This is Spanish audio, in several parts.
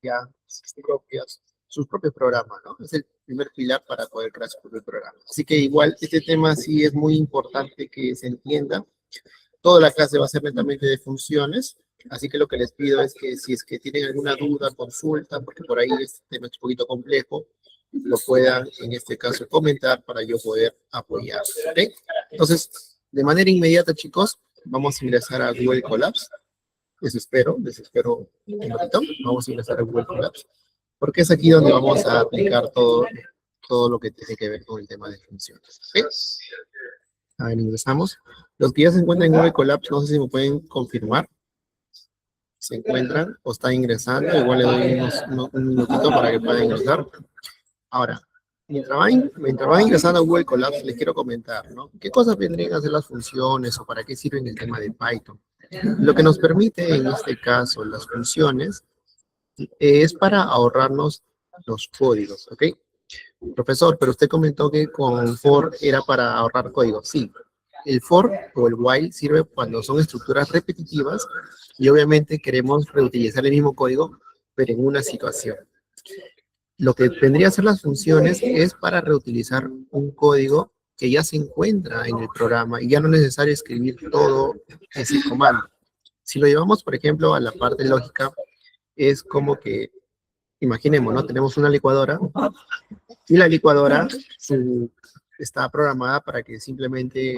ya sus propios programas, ¿no? Es el primer pilar para poder crear su propio programa. Así que igual este tema sí es muy importante que se entienda. Toda la clase va a ser netamente de funciones, así que lo que les pido es que si es que tienen alguna duda, consulta, porque por ahí este tema es un poquito complejo, lo puedan en este caso comentar para yo poder apoyar, ¿ok? Entonces, de manera inmediata, chicos, vamos a ingresar a Google Colabs. Les espero un ratito. Vamos a ingresar a Google Colabs, porque es aquí donde vamos a aplicar todo lo que tiene que ver con el tema de funciones, ¿ok? A ver, ingresamos. Los que ya se encuentran en Google Colabs, no sé si me pueden confirmar. ¿Se encuentran o están ingresando? Igual le doy un minutito para que puedan ingresar. Ahora, mientras van ingresando a Google Colabs, les quiero comentar, ¿no? ¿Qué cosas vendrían a ser las funciones o para qué sirven el tema de Python? Lo que nos permite, en este caso, las funciones, es para ahorrarnos los códigos, ¿ok? Profesor, pero usted comentó que con for era para ahorrar código. Sí, el for o el while sirve cuando son estructuras repetitivas y obviamente queremos reutilizar el mismo código, pero en una situación. Lo que vendría a ser las funciones es para reutilizar un código que ya se encuentra en el programa y ya no es necesario escribir todo ese comando. Si lo llevamos, por ejemplo, a la parte lógica, es como que, imaginemos, ¿no? Tenemos una licuadora y la licuadora está programada para que simplemente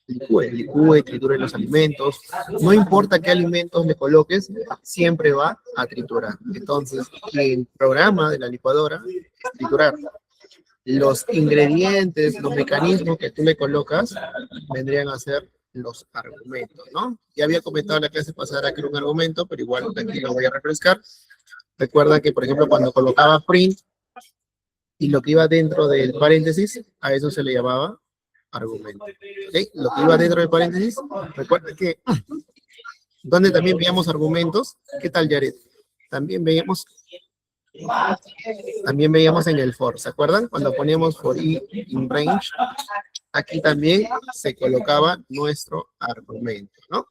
licúe, triture los alimentos. No importa qué alimentos le coloques, siempre va a triturar. Entonces, el programa de la licuadora es triturar. Los ingredientes, los mecanismos que tú le colocas, vendrían a ser los argumentos, ¿no? Ya había comentado en la clase pasada que era un argumento, pero igual aquí lo voy a refrescar. Recuerda que, por ejemplo, cuando colocaba print y lo que iba dentro del paréntesis, a eso se le llamaba argumento. ¿Okay? Lo que iba dentro del paréntesis, recuerda que donde también veíamos argumentos, ¿qué tal, Jared? También veíamos en el for, ¿se acuerdan? Cuando poníamos for i in range, aquí también se colocaba nuestro argumento, ¿no?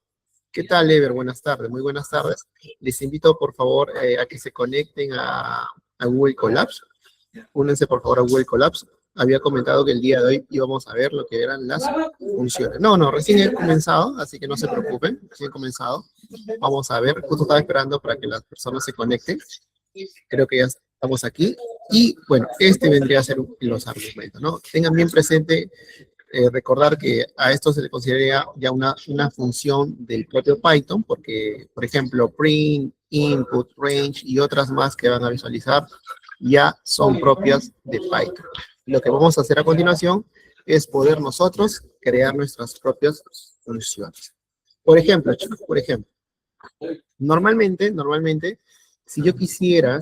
¿Qué tal, Ever? Buenas tardes, muy buenas tardes. Les invito, por favor, a que se conecten a Google Colabs. Únanse, por favor, a Google Colabs. Había comentado que el día de hoy íbamos a ver lo que eran las funciones. No, recién he comenzado, así que no se preocupen, recién he comenzado. Vamos a ver, justo estaba esperando para que las personas se conecten. Creo que ya estamos aquí. Y, bueno, este vendría a ser los argumentos, ¿no? Tengan bien presente, recordar que a esto se le considera ya una función del propio Python, porque, por ejemplo, print, input, range y otras más que van a visualizar ya son propias de Python. Lo que vamos a hacer a continuación es poder nosotros crear nuestras propias funciones. Por ejemplo, chicos, normalmente, si yo quisiera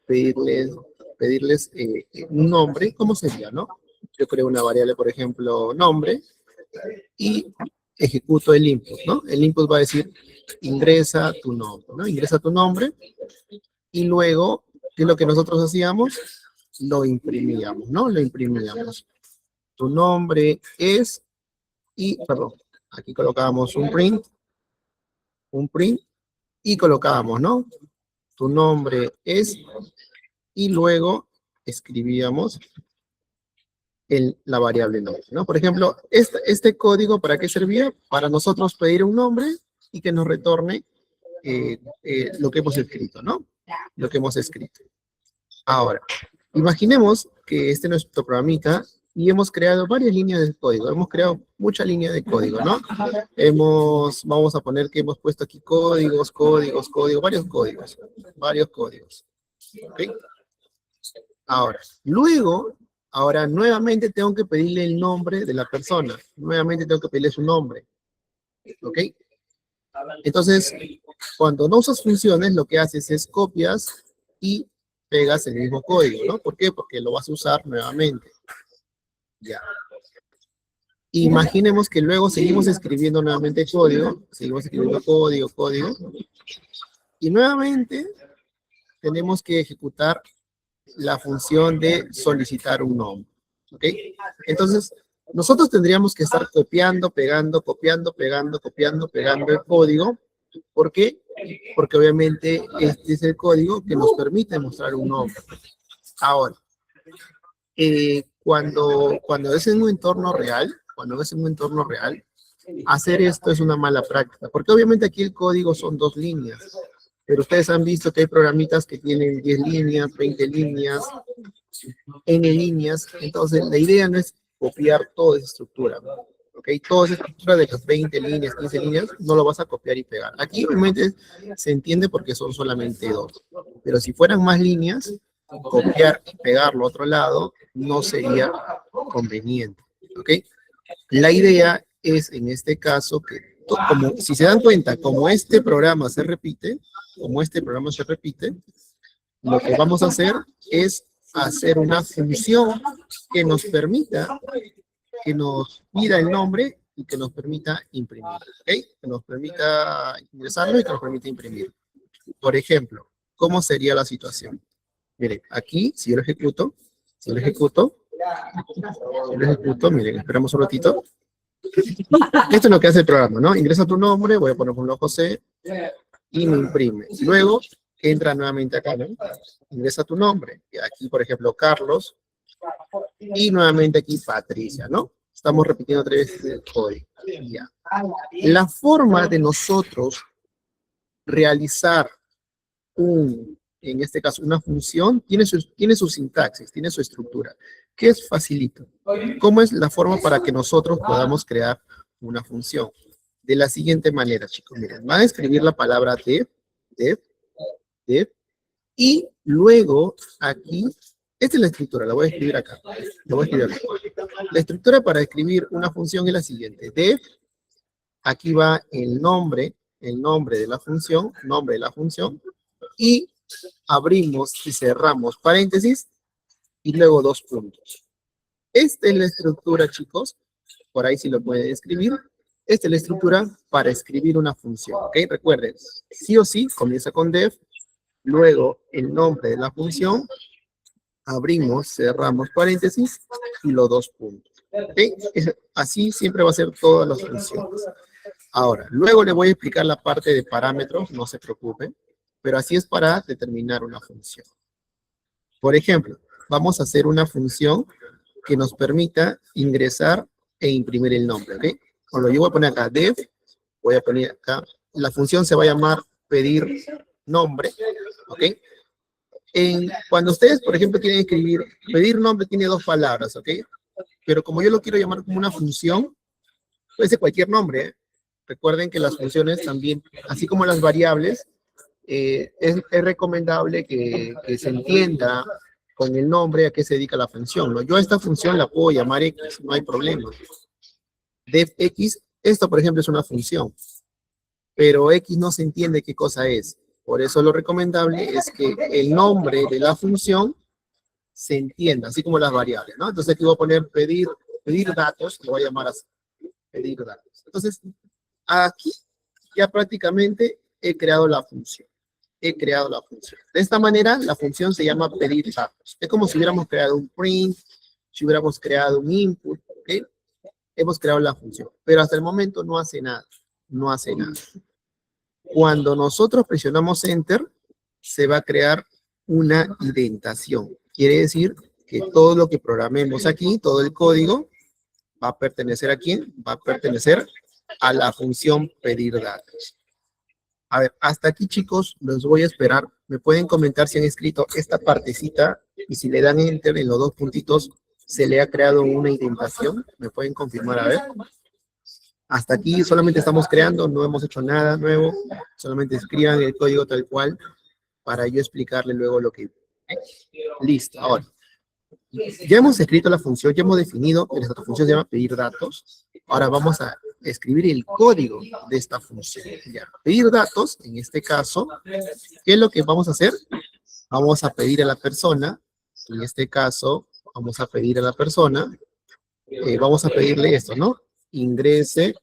pedirles un nombre, ¿cómo sería, no? Yo creo una variable, por ejemplo, nombre, y ejecuto el input, ¿no? El input va a decir, ingresa tu nombre, ¿no? Ingresa tu nombre, y luego, ¿qué es lo que nosotros hacíamos? Lo imprimíamos, ¿no? Lo imprimíamos. Tu nombre es, y, perdón, aquí colocábamos un print, y colocábamos, ¿no? Tu nombre es, y luego escribíamos la variable nombre, ¿no? Por ejemplo, este código, ¿para qué servía? Para nosotros pedir un nombre y que nos retorne lo que hemos escrito, ¿no? Lo que hemos escrito. Ahora, imaginemos que este es nuestro programita y hemos creado varias líneas de código. Hemos creado muchas líneas de código, ¿no? Vamos a poner que hemos puesto aquí códigos, varios códigos. ¿Ok? Ahora nuevamente tengo que pedirle el nombre de la persona. Nuevamente tengo que pedirle su nombre. ¿Ok? Entonces, cuando no usas funciones, lo que haces es copias y pegas el mismo código, ¿no? ¿Por qué? Porque lo vas a usar nuevamente. Ya. Imaginemos que luego seguimos escribiendo nuevamente código, y nuevamente tenemos que ejecutar la función de solicitar un nombre, ¿ok? Entonces, nosotros tendríamos que estar copiando, pegando el código ¿Por qué? Porque obviamente este es el código que nos permite mostrar un nombre. Ahora, cuando es en un entorno real, hacer esto es una mala práctica, porque obviamente aquí el código son 2 líneas, pero ustedes han visto que hay programitas que tienen 10 líneas, 20 líneas, N líneas, entonces la idea no es copiar toda esa estructura, ¿ok? Toda esa estructura de las 20 líneas, 15 líneas, no lo vas a copiar y pegar. Aquí obviamente se entiende porque son solamente 2, pero si fueran más líneas, copiar y pegarlo a otro lado no sería conveniente, ¿ok? La idea es, en este caso, que, como, si se dan cuenta, como este programa se repite, lo que vamos a hacer es hacer una función que nos permita, que nos pida el nombre y que nos permita imprimir, ¿ok? Que nos permita ingresarlo y que nos permita imprimir. Por ejemplo, ¿cómo sería la situación? Miren, aquí, si yo lo ejecuto, miren, esperamos un ratito. Esto es lo que hace el programa, ¿no? Ingresa tu nombre, voy a poner por José, y me imprime. Luego, entra nuevamente acá, ¿no? Ingresa tu nombre. Y aquí, por ejemplo, Carlos, y nuevamente aquí Patricia, ¿no? Estamos repitiendo 3 veces el código. Ya. La forma de nosotros realizar en este caso, una función, tiene su sintaxis, tiene su estructura, que es facilito. ¿Cómo es la forma para que nosotros podamos crear una función? De la siguiente manera, chicos, miren, van a escribir la palabra def, y luego aquí, esta es la estructura, la voy a escribir acá. La estructura para escribir una función es la siguiente, def, aquí va el nombre de la función, y abrimos y cerramos paréntesis y luego 2 puntos. Esta es la estructura, chicos, por ahí sí lo pueden escribir. Esta es la estructura para escribir una función, ¿ok? Recuerden, sí o sí comienza con def, luego el nombre de la función, abrimos, cerramos paréntesis y los 2 puntos, ¿ok? Así siempre va a ser todas las funciones. Ahora, luego le voy a explicar la parte de parámetros, no se preocupen, pero así es para determinar una función. Por ejemplo, vamos a hacer una función que nos permita ingresar e imprimir el nombre, ¿ok? Cuando yo voy a poner acá def, voy a poner acá, la función se va a llamar pedir nombre, ¿ok? Cuando ustedes, por ejemplo, quieren escribir, pedir nombre tiene 2 palabras, ¿ok? Pero como yo lo quiero llamar como una función, puede ser cualquier nombre, ¿eh? Recuerden que las funciones también, así como las variables, es recomendable que se entienda con el nombre a qué se dedica la función, ¿no? Yo a esta función la puedo llamar X, no hay problema. Def X, esto por ejemplo es una función, pero X no se entiende qué cosa es. Por eso lo recomendable es que el nombre de la función se entienda, así como las variables, ¿no? Entonces aquí voy a poner pedir datos, lo voy a llamar así, pedir datos. Entonces, aquí ya prácticamente he creado la función. De esta manera, la función se llama pedir datos. Es como si hubiéramos creado un print, si hubiéramos creado un input, ¿ok? Hemos creado la función, pero hasta el momento no hace nada. Cuando nosotros presionamos Enter, se va a crear una indentación. Quiere decir que todo lo que programemos aquí, todo el código, va a pertenecer ¿a quién? Va a pertenecer a la función pedir datos. A ver, hasta aquí, chicos, los voy a esperar. Me pueden comentar si han escrito esta partecita y si le dan Enter en los 2 puntitos, se le ha creado una indentación. ¿Me pueden confirmar? A ver. Hasta aquí solamente estamos creando, no hemos hecho nada nuevo. Solamente escriban el código tal cual para yo explicarle luego lo que... Listo, ahora. Ya hemos escrito la función, ya hemos definido que nuestra función se llama pedir datos. Ahora vamos a escribir el código de esta función. Ya. Pedir datos, en este caso, ¿qué es lo que vamos a hacer? Vamos a pedir a la persona, en este caso, vamos a pedir a la persona, vamos a pedirle esto, ¿no? Ingresa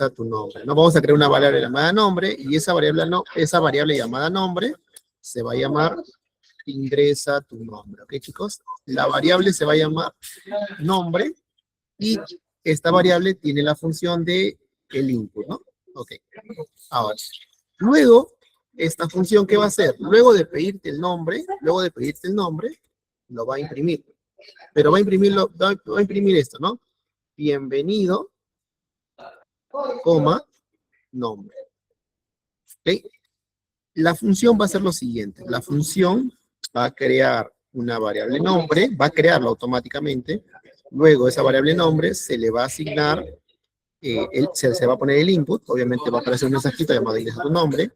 tu nombre, ¿no? Vamos a crear una variable llamada nombre, y esa variable llamada nombre se va a llamar ingresa tu nombre, ¿ok, chicos? La variable se va a llamar nombre, y esta variable tiene la función de el input, ¿no? Ok. Ahora, luego, esta función, ¿qué va a hacer? Luego de pedirte el nombre, lo va a imprimir. Pero va a imprimir esto, ¿no? Bienvenido, coma, nombre. ¿Ok? La función va a ser lo siguiente. La función va a crear una variable nombre, va a crearla automáticamente. Luego, esa variable nombre se le va a asignar, se va a poner el input. Obviamente va a aparecer un mensajito llamado ingresa tu nombre.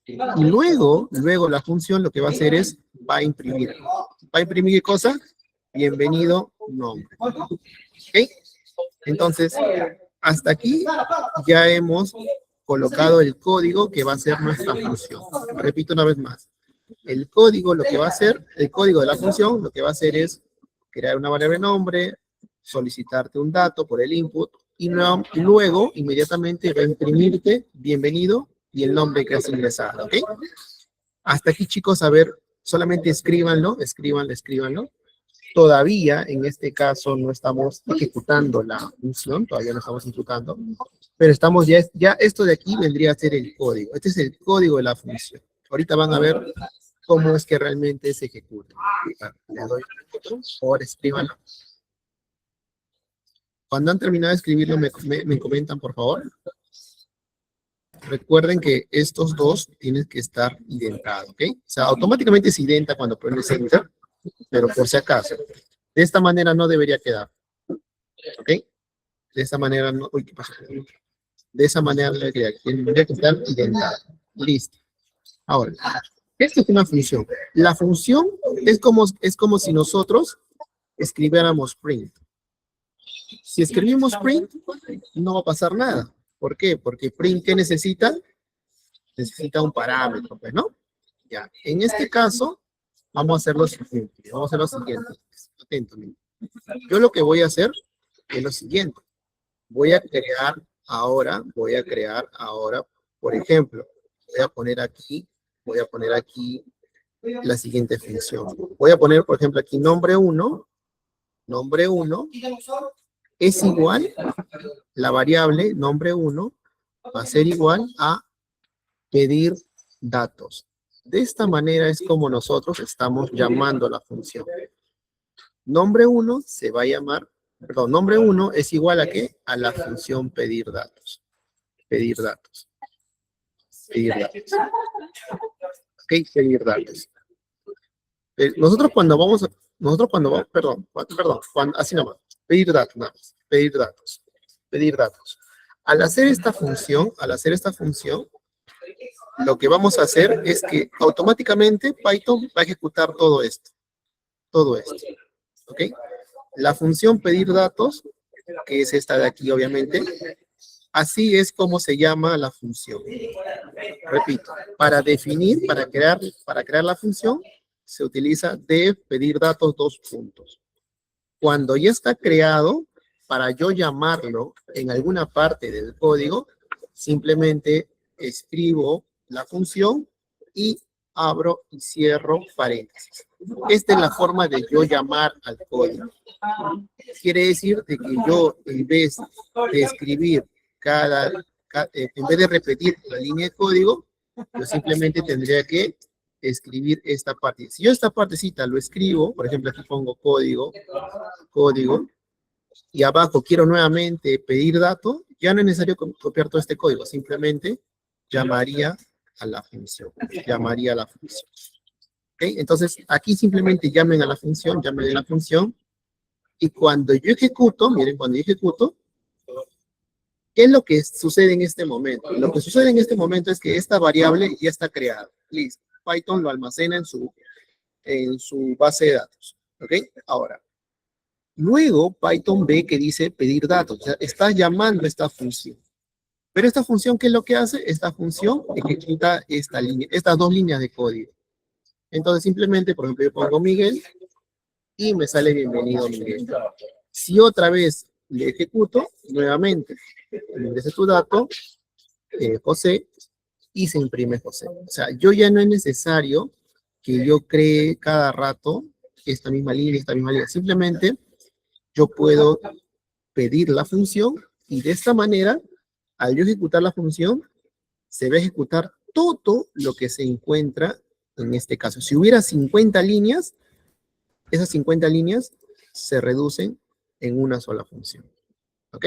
Y luego la función lo que va a hacer es, va a imprimir. ¿Va a imprimir qué cosa? Bienvenido, nombre. ¿Ok? Entonces, hasta aquí ya hemos colocado el código que va a ser nuestra función. Repito una vez más. El código lo que va a hacer, el código de la función, lo que va a hacer es crear una variable nombre, solicitarte un dato por el input, y luego inmediatamente va a imprimirte bienvenido y el nombre que has ingresado, ¿ok? Hasta aquí, chicos, a ver, solamente escríbanlo. Todavía, en este caso, no estamos ejecutando la función, todavía no estamos ejecutando, pero estamos ya esto de aquí vendría a ser el código. Este es el código de la función. Ahorita van a ver cómo es que realmente se ejecuta. Le doy por escríbanlo. Cuando han terminado de escribirlo, me comentan, por favor. Recuerden que estos dos tienen que estar identados, ¿ok? O sea, automáticamente se identa cuando pones enter, pero por si acaso. De esta manera no debería quedar, ¿ok? De esta manera no... Uy, ¿qué pasa? De esa manera tendría que estar identado. Listo. Ahora, esto es una función. La función es como si nosotros escribiéramos print. Si escribimos print, no va a pasar nada. ¿Por qué? Porque print, ¿qué necesita? Necesita un parámetro, pues, ¿no? Ya, en este caso, vamos a hacer lo siguiente. Atento, yo lo que voy a hacer es lo siguiente. Voy a crear ahora, por ejemplo, voy a poner aquí la siguiente función. Voy a poner, por ejemplo, aquí nombre 1 es igual, la variable nombre 1 va a ser igual a pedir datos. De esta manera es como nosotros estamos llamando la función. Nombre 1 se va a llamar, perdón, nombre 1 es igual a ¿qué? A la función pedir datos. Pedir datos. Ok, pedir datos. Nosotros cuando vamos, así nomás, pedir datos, nada más, pedir datos. Al hacer esta función, lo que vamos a hacer es que automáticamente Python va a ejecutar todo esto, ¿ok? La función pedir datos, que es esta de aquí, obviamente, así es como se llama la función. Repito, para crear la función, se utiliza def pedir datos 2 puntos. Cuando ya está creado, para yo llamarlo en alguna parte del código, simplemente escribo la función y abro y cierro paréntesis. Esta es la forma de yo llamar al código. Quiere decir de que yo, en vez de escribir en vez de repetir la línea de código, yo simplemente tendría que escribir esta parte. Si yo esta partecita lo escribo, por ejemplo, aquí pongo código, y abajo quiero nuevamente pedir datos, ya no es necesario copiar todo este código, simplemente llamaría a la función. ¿Ok? Entonces, aquí simplemente llamen a la función, y cuando yo ejecuto, miren, ¿qué es lo que sucede en este momento? Lo que sucede en este momento es que esta variable ya está creada. Listo. Python lo almacena en su base de datos. ¿Ok? Ahora, luego Python ve que dice pedir datos. O sea, está llamando esta función. Pero esta función, ¿qué es lo que hace? Esta función ejecuta estas dos líneas de código. Entonces, simplemente, por ejemplo, yo pongo Miguel y me sale bienvenido Miguel. Si otra vez le ejecuto, nuevamente, ingresa tu dato, José, y se imprime José. O sea, yo ya no es necesario que yo cree cada rato esta misma línea. Simplemente yo puedo pedir la función y de esta manera Al yo ejecutar la función, se va a ejecutar todo lo que se encuentra en este caso. Si hubiera 50 líneas, esas 50 líneas se reducen en una sola función. ¿Ok?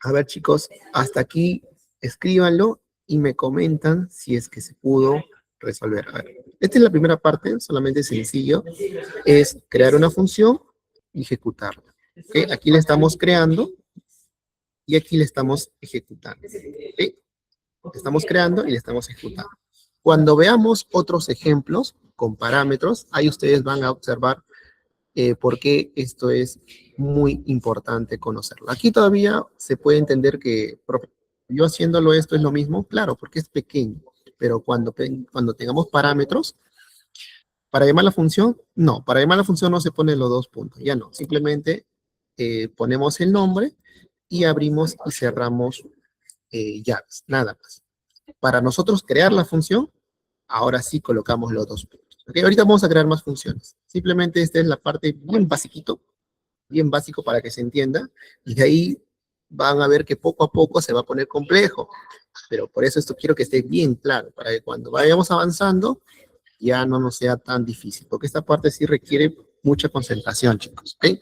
A ver, chicos, hasta aquí escríbanlo y me comentan si es que se pudo resolver. A ver, esta es la primera parte, solamente sencillo. Es crear una función y ejecutarla. ¿Ok? Aquí la estamos creando y aquí le estamos ejecutando. ¿Ok? Estamos creando y le estamos ejecutando. Cuando veamos otros ejemplos con parámetros, ahí ustedes van a observar por qué esto es muy importante conocerlo. Aquí todavía se puede entender que profe, yo haciéndolo esto es lo mismo, claro, porque es pequeño, pero cuando tengamos parámetros, para llamar la función, no, para llamar la función no se ponen los dos puntos, ya no, simplemente ponemos el nombre y abrimos y cerramos llaves, nada más. Para nosotros crear la función, ahora sí colocamos los dos puntos. ¿Ok? Ahorita vamos a crear más funciones. Simplemente esta es la parte bien básico para que se entienda, y de ahí van a ver que poco a poco se va a poner complejo, pero por eso esto quiero que esté bien claro, para que cuando vayamos avanzando ya no nos sea tan difícil, porque esta parte sí requiere mucha concentración, chicos, ¿ok?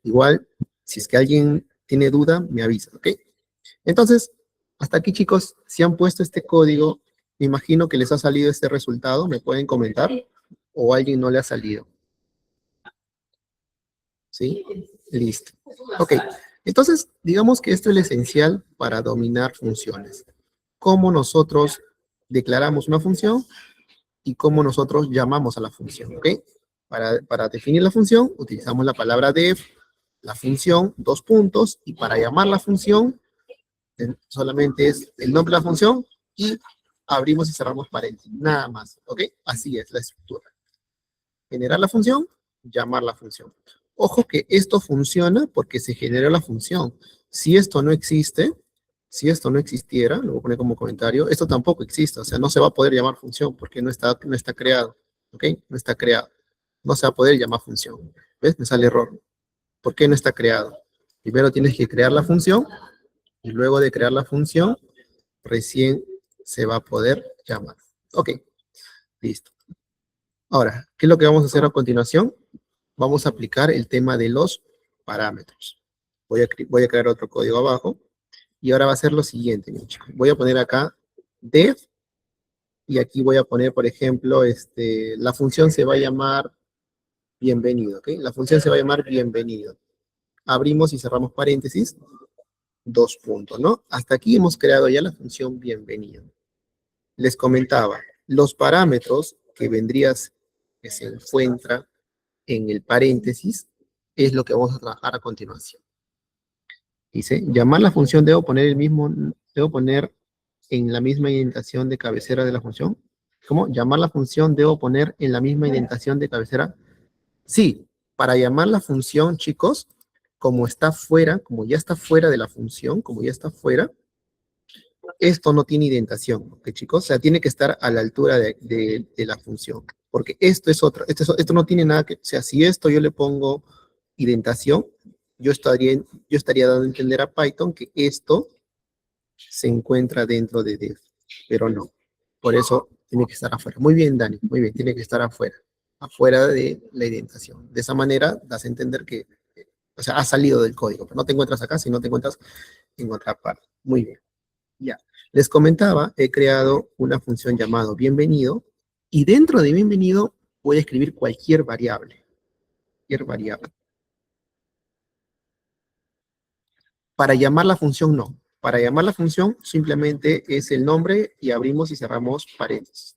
Igual, si es que alguien tiene duda, me avisa, ¿ok? Entonces, hasta aquí, chicos, si han puesto este código, me imagino que les ha salido este resultado, me pueden comentar, o a alguien no le ha salido. ¿Sí? Listo. Ok. Entonces, digamos que esto es lo esencial para dominar funciones. Cómo nosotros declaramos una función y cómo nosotros llamamos a la función, ¿ok? Para definir la función, utilizamos la palabra def, la función, dos puntos, y para llamar la función, solamente es el nombre de la función y abrimos y cerramos paréntesis, nada más, ¿ok? Así es la estructura. Generar la función, llamar la función. Ojo que esto funciona porque se generó la función. Si esto no existe, si esto no existiera, lo voy a poner como comentario, esto tampoco existe, o sea, no se va a poder llamar función porque no está creado, ¿ok? No está creado. No se va a poder llamar función. ¿Ves? Me sale error. ¿Por qué no está creado? Primero tienes que crear la función y luego de crear la función, recién se va a poder llamar. Ok, listo. Ahora, ¿qué es lo que vamos a hacer a continuación? Vamos a aplicar el tema de los parámetros. Voy a crear otro código abajo. Y ahora va a ser lo siguiente, mis chicos. Voy a poner acá def. Y aquí voy a poner, por ejemplo, la función se va a llamar bienvenido, ¿ok? La función se va a llamar bienvenido. Abrimos y cerramos paréntesis. Dos puntos, ¿no? Hasta aquí hemos creado ya la función bienvenido. Les comentaba, los parámetros que se encuentra en el paréntesis es lo que vamos a trabajar a continuación. Dice, llamar la función, debo poner en la misma indentación de cabecera de la función. ¿Cómo? Llamar la función, debo poner en la misma indentación de cabecera. Sí, para llamar la función, chicos, como está fuera, como ya está fuera de la función, como ya está fuera, esto no tiene indentación, ¿ok, chicos? O sea, tiene que estar a la altura de la función, porque esto es otra, esto no tiene nada que, o sea, si esto yo le pongo indentación, yo estaría dando a entender a Python que esto se encuentra dentro de def, pero no, por eso tiene que estar afuera. Muy bien, Dani, muy bien, tiene que estar afuera de la indentación. De esa manera das a entender que, o sea, ha salido del código, pero no te encuentras acá, sino te encuentras en otra parte. Muy bien. Ya, les comentaba, he creado una función llamada bienvenido, y dentro de bienvenido voy a escribir cualquier variable. Cualquier variable. Para llamar la función, no. Para llamar la función, simplemente es el nombre y abrimos y cerramos paréntesis.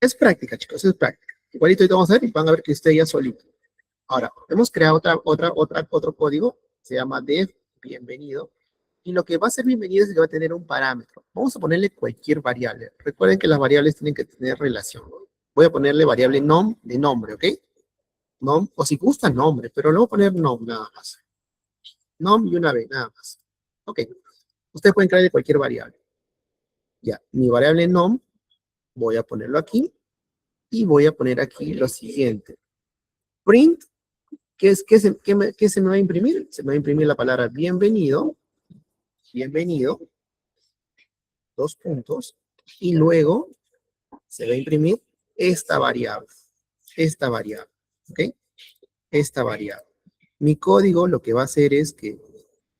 Es práctica, chicos, es práctica. Igualito ahorita vamos a ver y van a ver que usted ya solito. Ahora, hemos creado otro código, se llama def bienvenido. Y lo que va a ser bienvenido es que va a tener un parámetro. Vamos a ponerle cualquier variable. Recuerden que las variables tienen que tener relación. Voy a ponerle variable nom de nombre, ¿ok? Nom, o si gusta nombre, pero le voy a poner nom nada más. Nom y una vez, nada más. Ok. Ustedes pueden crear de cualquier variable. Ya, mi variable nom, voy a ponerlo aquí. Y voy a poner aquí lo siguiente. Print ¿Qué se me va a imprimir? Se me va a imprimir la palabra bienvenido, bienvenido, dos puntos, y luego se va a imprimir esta variable, ¿ok? Esta variable. Mi código lo que va a hacer es que,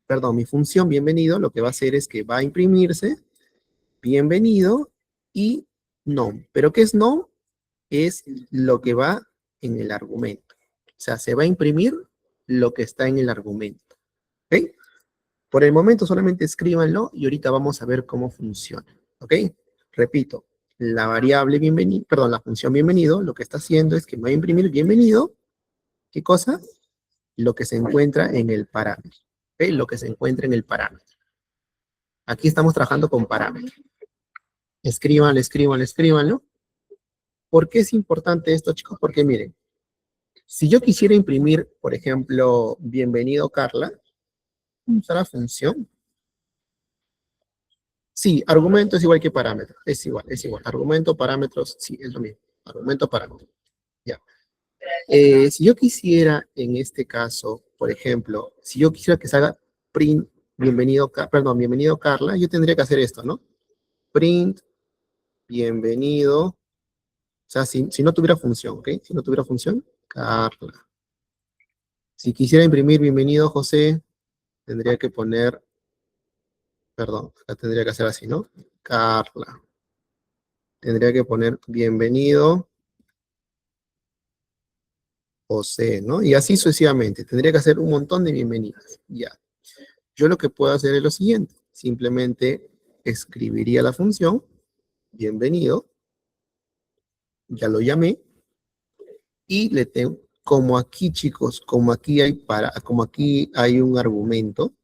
perdón, mi función bienvenido lo que va a hacer es que va a imprimirse bienvenido y no. ¿Pero qué es no? Es lo que va en el argumento. O sea, se va a imprimir lo que está en el argumento. ¿Ok? Por el momento solamente escríbanlo y ahorita vamos a ver cómo funciona. ¿Ok? Repito, la variable bienvenido, perdón, la función bienvenido, lo que está haciendo es que me va a imprimir bienvenido. ¿Qué cosa? Lo que se encuentra en el parámetro. ¿Ok? Lo que se encuentra en el parámetro. Aquí estamos trabajando con parámetros. Escríbanlo, escríbanlo, escríbanlo. ¿Por qué es importante esto, chicos? Porque miren, si yo quisiera imprimir, por ejemplo, bienvenido Carla, usar la función. Sí, argumento es igual que parámetro. Es igual, es igual. Argumento, parámetros, sí, es lo mismo. Argumento, parámetro. Ya. Si yo quisiera, en este caso, por ejemplo, si yo quisiera que se haga print bienvenido, perdón, bienvenido Carla, yo tendría que hacer esto, ¿no? Print bienvenido. O sea, si no tuviera función, ¿ok? Si no tuviera función, Carla. Si quisiera imprimir bienvenido José, tendría que poner, perdón, la tendría que hacer así, ¿no? Carla. Tendría que poner bienvenido José, ¿no? Y así sucesivamente. Tendría que hacer un montón de bienvenidas. Ya. Yo lo que puedo hacer es lo siguiente. Simplemente escribiría la función, bienvenido, ya lo llamé, y le tengo, como aquí, chicos, como aquí hay un argumento,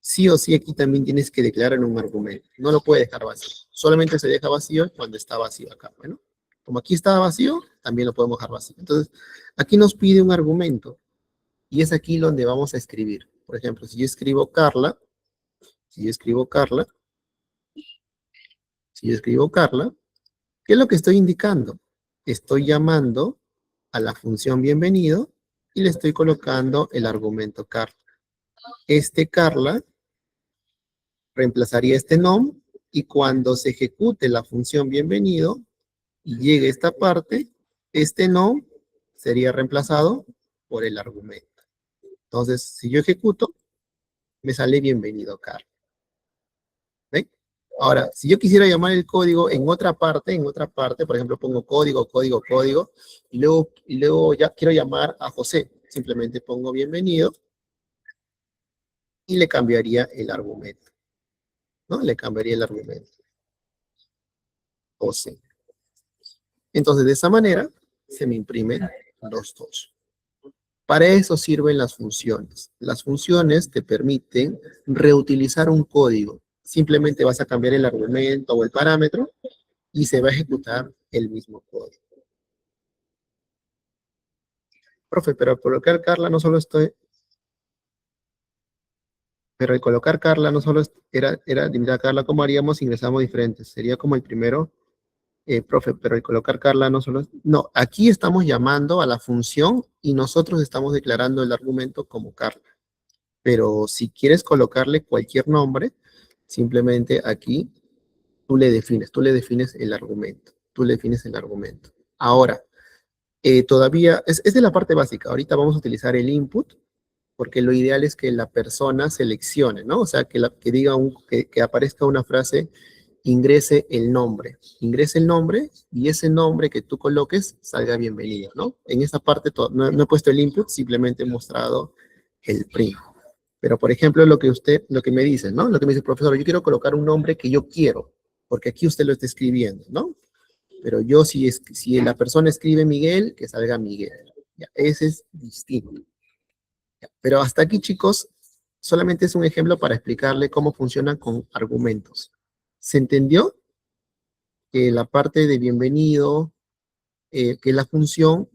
sí o sí aquí también tienes que declarar un argumento. No lo puedes dejar vacío. Solamente se deja vacío cuando está vacío acá. Bueno, como aquí está vacío, también lo podemos dejar vacío. Entonces, aquí nos pide un argumento y es aquí donde vamos a escribir. Por ejemplo, si yo escribo Carla, si yo escribo Carla, si yo escribo Carla, ¿qué es lo que estoy indicando? Estoy llamando a la función bienvenido y le estoy colocando el argumento Carla. Este Carla reemplazaría este nom y cuando se ejecute la función bienvenido y llegue esta parte, este nom sería reemplazado por el argumento. Entonces, si yo ejecuto, me sale bienvenido Carla. ¿Ven? Ahora, si yo quisiera llamar el código en otra parte, por ejemplo, pongo código, código, código, y luego ya quiero llamar a José, simplemente pongo bienvenido y le cambiaría el argumento, ¿no? Le cambiaría el argumento, José. Entonces, de esa manera, se me imprimen los dos. Para eso sirven las funciones. Las funciones te permiten reutilizar un código. Simplemente vas a cambiar el argumento o el parámetro y se va a ejecutar el mismo código. Profe, pero al colocar Carla no solo estoy... Pero al colocar Carla no solo era limitar a Carla, ¿cómo haríamos si ingresamos diferentes? Sería como el primero, profe, pero al colocar Carla no solo... No, aquí estamos llamando a la función y nosotros estamos declarando el argumento como Carla. Pero si quieres colocarle cualquier nombre, simplemente aquí tú le defines el argumento. Tú le defines el argumento. Ahora, todavía, es de la parte básica. Ahorita vamos a utilizar el input, porque lo ideal es que la persona seleccione, ¿no? O sea, que diga que aparezca una frase, ingrese el nombre. Ingrese el nombre y ese nombre que tú coloques salga bienvenido, ¿no? En esta parte no he puesto el input, simplemente he mostrado el print. Pero, por ejemplo, lo que me dice, ¿no? Lo que me dice, profesor, yo quiero colocar un nombre que yo quiero, porque aquí usted lo está escribiendo, ¿no? Pero yo, si la persona escribe Miguel, que salga Miguel. Ya, ese es distinto. Ya, pero hasta aquí, chicos, solamente es un ejemplo para explicarle cómo funcionan con argumentos. ¿Se entendió? Que la parte de bienvenido, que la función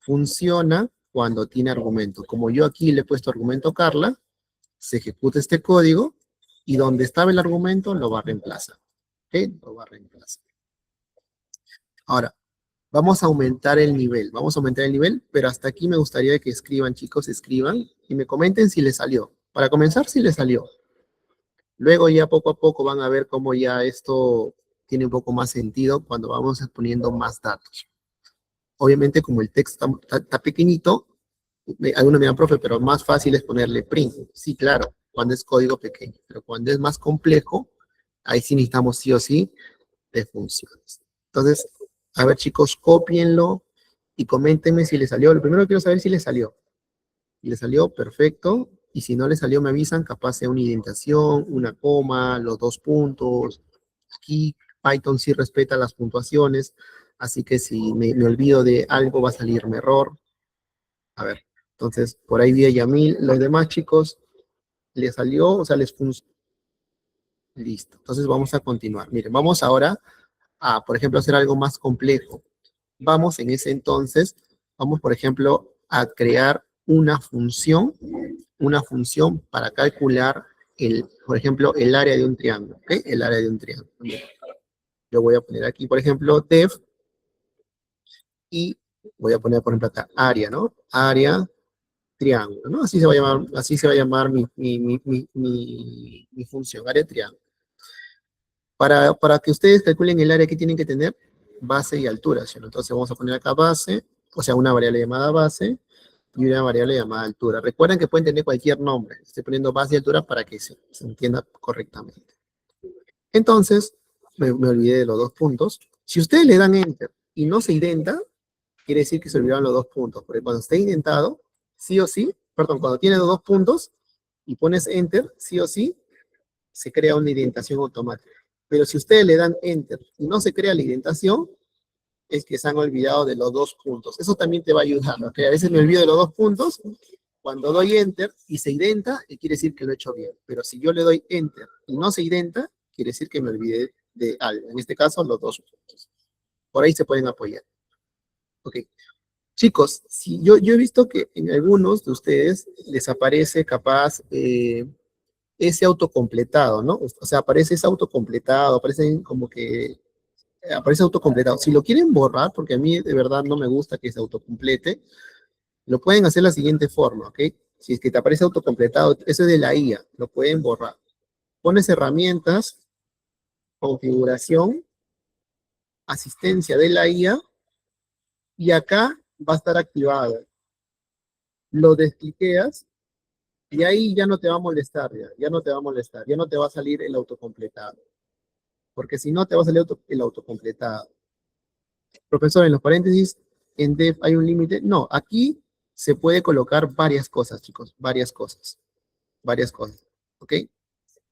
funciona cuando tiene argumento. Como yo aquí le he puesto argumento Carla, se ejecuta este código y donde estaba el argumento lo va a reemplazar. ¿Ok? Lo va a reemplazar. Ahora, Vamos a aumentar el nivel, pero hasta aquí me gustaría que escriban, chicos, escriban y me comenten si les salió. Para comenzar, si les salió. Luego ya poco a poco van a ver cómo ya esto tiene un poco más sentido cuando vamos poniendo más datos. Obviamente, como el texto está pequeñito, algunos me dirán, profe, pero más fácil es ponerle print. Sí, claro, cuando es código pequeño, pero cuando es más complejo, ahí sí necesitamos sí o sí de funciones. Entonces, a ver, chicos, cópienlo y coméntenme si les salió. Lo primero que quiero saber es si les salió. Si les salió, perfecto. Y si no les salió, me avisan, capaz sea una indentación, una coma, los 2 puntos. Aquí Python sí respeta las puntuaciones, así que si me olvido de algo va a salirme error. A ver, entonces, por ahí vi a Yamil. Los demás chicos, ¿les salió? O sea, les funcionó. Listo. Entonces vamos a continuar. Miren, vamos ahora a, por ejemplo, hacer algo más complejo. Vamos en ese entonces, vamos, por ejemplo, a crear una función para calcular por ejemplo, el área de un triángulo, ¿ok? El área de un triángulo. Yo voy a poner aquí, por ejemplo, def, y voy a poner, por ejemplo, acá, área, ¿no? Área, triángulo, ¿no? Así se va a llamar mi función, área triángulo. Para que ustedes calculen el área que tienen que tener, base y altura, ¿sí? Entonces vamos a poner acá base, o sea, una variable llamada base, y una variable llamada altura. Recuerden que pueden tener cualquier nombre. Estoy poniendo base y altura para que se entienda correctamente. Entonces, me olvidé de los 2 puntos. Si ustedes le dan Enter y no se identa, quiere decir que se olvidaron los 2 puntos. Porque cuando esté indentado, sí o sí, perdón, cuando tiene los 2 puntos y pones Enter, sí o sí, se crea una indentación automática. Pero si ustedes le dan Enter y no se crea la indentación, es que se han olvidado de los 2 puntos. Eso también te va a ayudar, ¿ok? A veces me olvido de los 2 puntos. Cuando doy Enter y se identa, quiere decir que lo he hecho bien. Pero si yo le doy Enter y no se identa, quiere decir que me olvidé de algo. En este caso, los 2 puntos. Por ahí se pueden apoyar. Ok. Chicos, si yo he visto que en algunos de ustedes les aparece capaz ese autocompletado, ¿no? O sea, aparece ese autocompletado, aparece autocompletado. Si lo quieren borrar, porque a mí de verdad no me gusta que se autocomplete, lo pueden hacer de la siguiente forma, ¿ok? Si es que te aparece autocompletado, eso es de la IA, lo pueden borrar. Pones herramientas, configuración, asistencia de la IA, y acá va a estar activado. Lo descliqueas y ahí ya no te va a molestar, ya no te va a molestar, ya no te va a salir el autocompletado. Porque si no, te va a salir el autocompletado. Profesor, en los paréntesis, en def hay un límite. No, aquí se puede colocar varias cosas, chicos, varias cosas, ¿ok?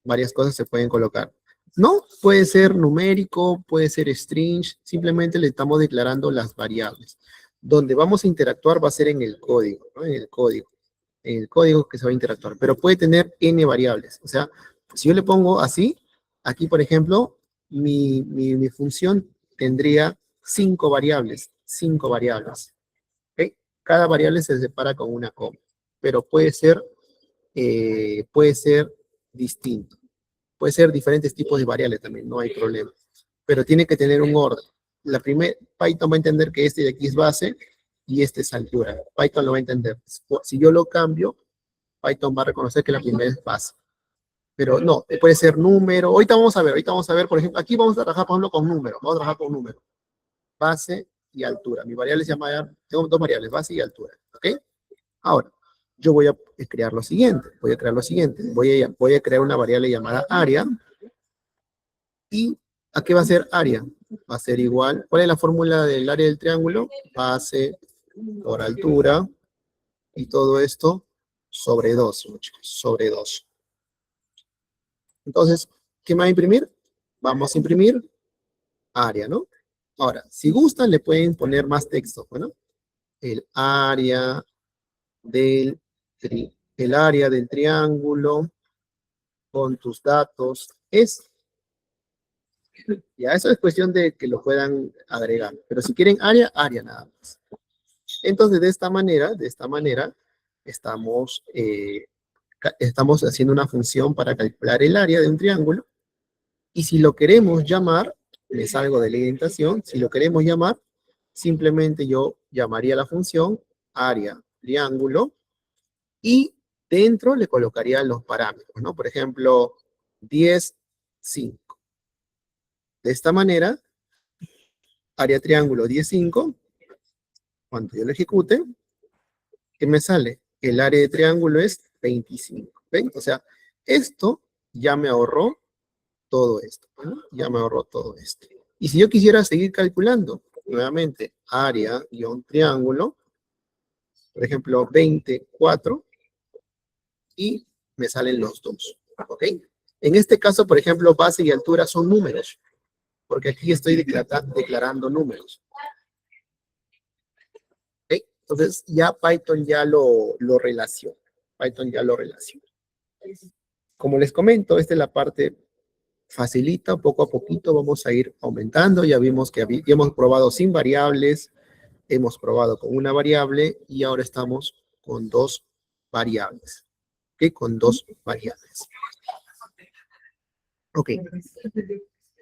Varias cosas se pueden colocar. No, puede ser numérico, puede ser string, simplemente le estamos declarando las variables. Donde vamos a interactuar va a ser en el código, ¿no? En el código que se va a interactuar, pero puede tener n variables. O sea, si yo le pongo así, aquí por ejemplo, mi función tendría 5 variables, ¿ok? Cada variable se separa con una coma, pero puede ser distinto. Puede ser diferentes tipos de variables también, no hay problema. Pero tiene que tener un orden. Python va a entender que este de aquí es base y este es altura. Python lo va a entender. Si yo lo cambio, Python va a reconocer que la primera es base. Pero no, puede ser número. Ahorita vamos a ver, por ejemplo, aquí vamos a trabajar, por ejemplo, con número. Vamos a trabajar con número. Base y altura. Mi variable se llama, tengo 2 variables, base y altura. ¿Ok? Ahora, yo voy a crear lo siguiente. Voy a crear una variable llamada área. ¿Y a qué va a ser área? Va a ser igual. ¿Cuál es la fórmula del área del triángulo? Base por altura. Y todo esto sobre 2, chicos. Sobre 2. Entonces, ¿qué me va a imprimir? Vamos a imprimir área, ¿no? Ahora, si gustan, le pueden poner más texto, ¿no? El área del triángulo con tus datos es. Ya, eso es cuestión de que lo puedan agregar. Pero si quieren área, área nada más. Entonces, de esta manera, estamos haciendo una función para calcular el área de un triángulo. Y si lo queremos llamar, le salgo de la indentación, si lo queremos llamar, simplemente yo llamaría la función área triángulo y dentro le colocaría los parámetros, ¿no? Por ejemplo, 10, 5. De esta manera, área triángulo 10, 5, cuando yo lo ejecute, ¿qué me sale? El área de triángulo es 25, ¿ven? O sea, esto ya me ahorró todo esto, ¿no? Ya me ahorró todo esto. Y si yo quisiera seguir calculando, nuevamente, área-triángulo, por ejemplo, 24, y me salen los dos, ¿ok? En este caso, por ejemplo, base y altura son números, porque aquí estoy declarando números. ¿Ok? Entonces, ya Python ya lo relaciona. Python ya lo relaciona. Como les comento, esta es la parte facilita, poco a poquito vamos a ir aumentando. Ya vimos que ya hemos probado sin variables, hemos probado con una variable y ahora estamos con dos variables. ¿Ok? Con dos variables. Ok.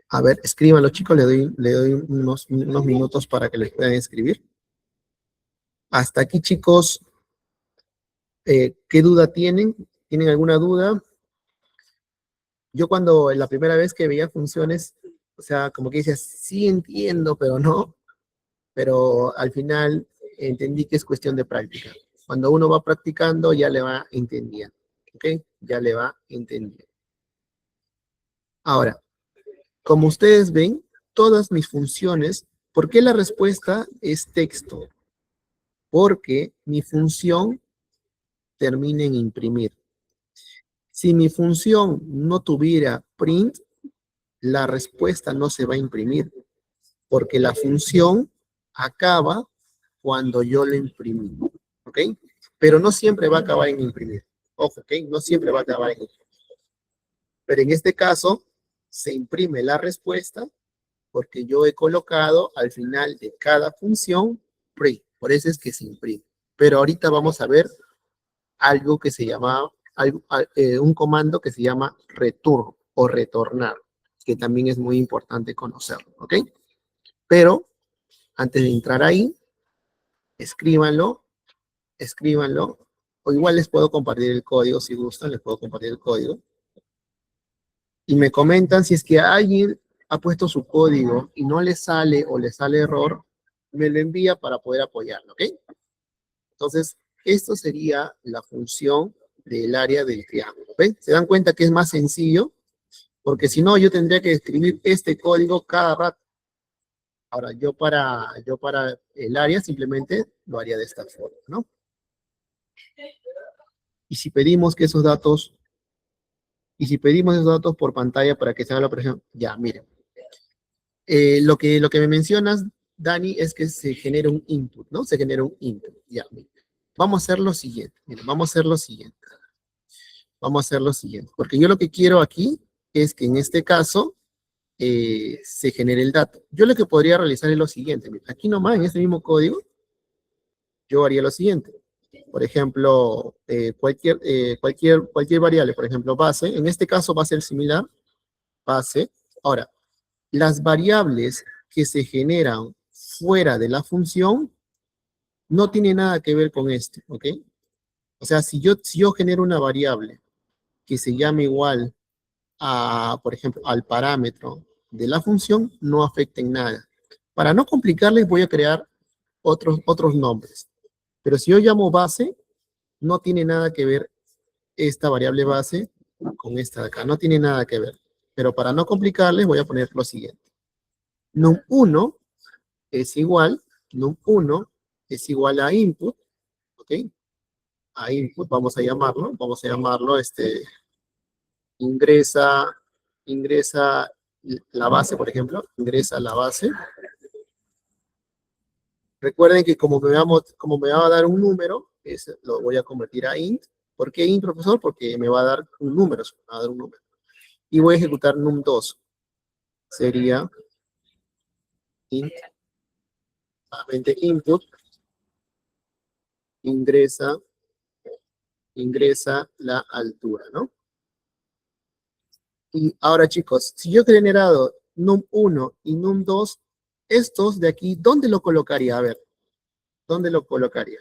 A ver, escríbanlo, chicos, le doy unos minutos para que les puedan escribir. Hasta aquí, chicos, ¿qué duda tienen? ¿Tienen alguna duda? Yo cuando la primera vez que veía funciones, o sea, como que decía, sí entiendo, pero no. Pero al final entendí que es cuestión de práctica. Cuando uno va practicando, ya le va entendiendo. ¿Ok? Ya le va entendiendo. Ahora, como ustedes ven, todas mis funciones, ¿por qué la respuesta es texto? Porque mi función termina en imprimir. Si mi función no tuviera print, la respuesta no se va a imprimir, porque la función acaba cuando yo lo imprimí, ¿ok? Pero no siempre va a acabar en imprimir. Ojo, ¿ok? No siempre va a acabar en imprimir. Pero en este caso, se imprime la respuesta porque yo he colocado al final de cada función print. Por eso es que se imprime. Pero ahorita vamos a ver algo que se llama, un comando que se llama return o retornar, que también es muy importante conocerlo, ¿ok? Pero antes de entrar ahí, escríbanlo, escríbanlo, o igual les puedo compartir el código, si gustan, les puedo compartir el código, y me comentan si es que alguien ha puesto su código y no le sale o le sale error, me lo envía para poder apoyarlo, ¿ok? Entonces, esto sería la función del área del triángulo, ¿ven? ¿Se dan cuenta que es más sencillo? Porque si no, yo tendría que escribir este código cada rato. Ahora, yo para el área simplemente lo haría de esta forma, ¿no? Y si pedimos que esos datos, y si pedimos esos datos por pantalla para que se haga la operación, ya, miren. Lo que me mencionas, Dani, es que se genera un input, ¿no? Se genera un input, ya, miren. Vamos a hacer lo siguiente, miren, vamos a hacer lo siguiente. Vamos a hacer lo siguiente, porque yo lo que quiero aquí es que en este caso se genere el dato. Yo lo que podría realizar es lo siguiente, miren, aquí nomás en este mismo código, yo haría lo siguiente. Por ejemplo, cualquier variable, por ejemplo, base, en este caso va a ser similar, base. Ahora, las variables que se generan fuera de la función no tienen nada que ver con esto, ¿ok? O sea, si yo genero una variable que se llame igual a, por ejemplo, al parámetro de la función, no afecta en nada. Para no complicarles, voy a crear otros nombres. Pero si yo llamo base, no tiene nada que ver esta variable base con esta de acá. No tiene nada que ver. Pero para no complicarles, voy a poner lo siguiente. Num1 es igual, num1 es igual a input, ¿ok? A input, vamos a llamarlo, ingresa la base, por ejemplo, ingresa la base. Recuerden que como me va a dar un número, lo voy a convertir a int. ¿Por qué int, profesor? Porque me va a dar un número, Y voy a ejecutar num2. Sería int, nuevamente input, ingresa la altura, ¿no? Y ahora, chicos, si yo he generado num1 y num2, estos de aquí, ¿dónde lo colocaría? A ver, ¿dónde lo colocaría?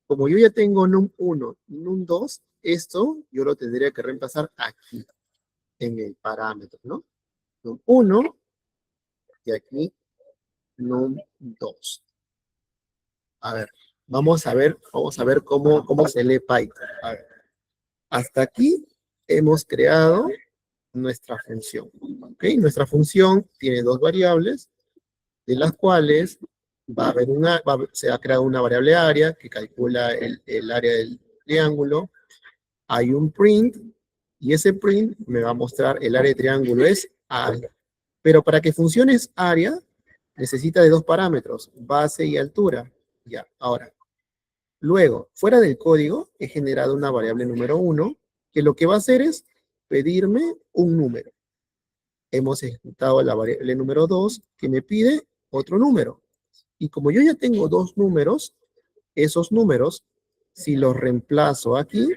Como yo ya tengo num1 y num2, esto yo lo tendría que reemplazar aquí, en el parámetro, ¿no? Num1 y aquí num2. A ver, vamos a ver cómo se lee Python. A ver, hasta aquí hemos creado nuestra función. ¿Ok? Nuestra función tiene dos variables, de las cuales se ha creado una variable área que calcula el área del triángulo. Hay un print, y ese print me va a mostrar el área de triángulo es área. Pero para que funcione es área, necesita de dos parámetros, base y altura. Ya, ahora, luego, fuera del código, he generado una variable número 1, que lo que va a hacer es pedirme un número. Hemos ejecutado la variable número 2, que me pide otro número. Y como yo ya tengo dos números, esos números, si los reemplazo aquí,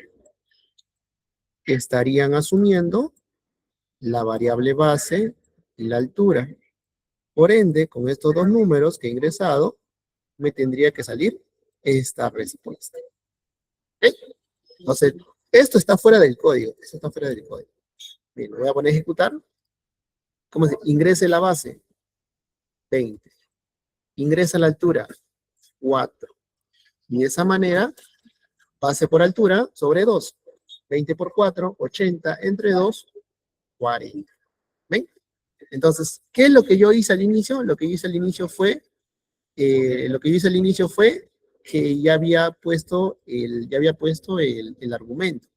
estarían asumiendo la variable base y la altura. Por ende, con estos dos números que he ingresado, me tendría que salir esta respuesta. ¿Ok? Entonces, esto está fuera del código. Esto está fuera del código. Bien, lo voy a poner a ejecutar. ¿Cómo se? Ingrese la base. 20. Ingresa la altura. 4. Y de esa manera, base por altura sobre 2. 20 por 4, 80. Entre 2, 40. ¿Ven? Entonces, ¿qué es lo que yo hice al inicio? Lo que yo hice al inicio fue que ya había puesto el argumento.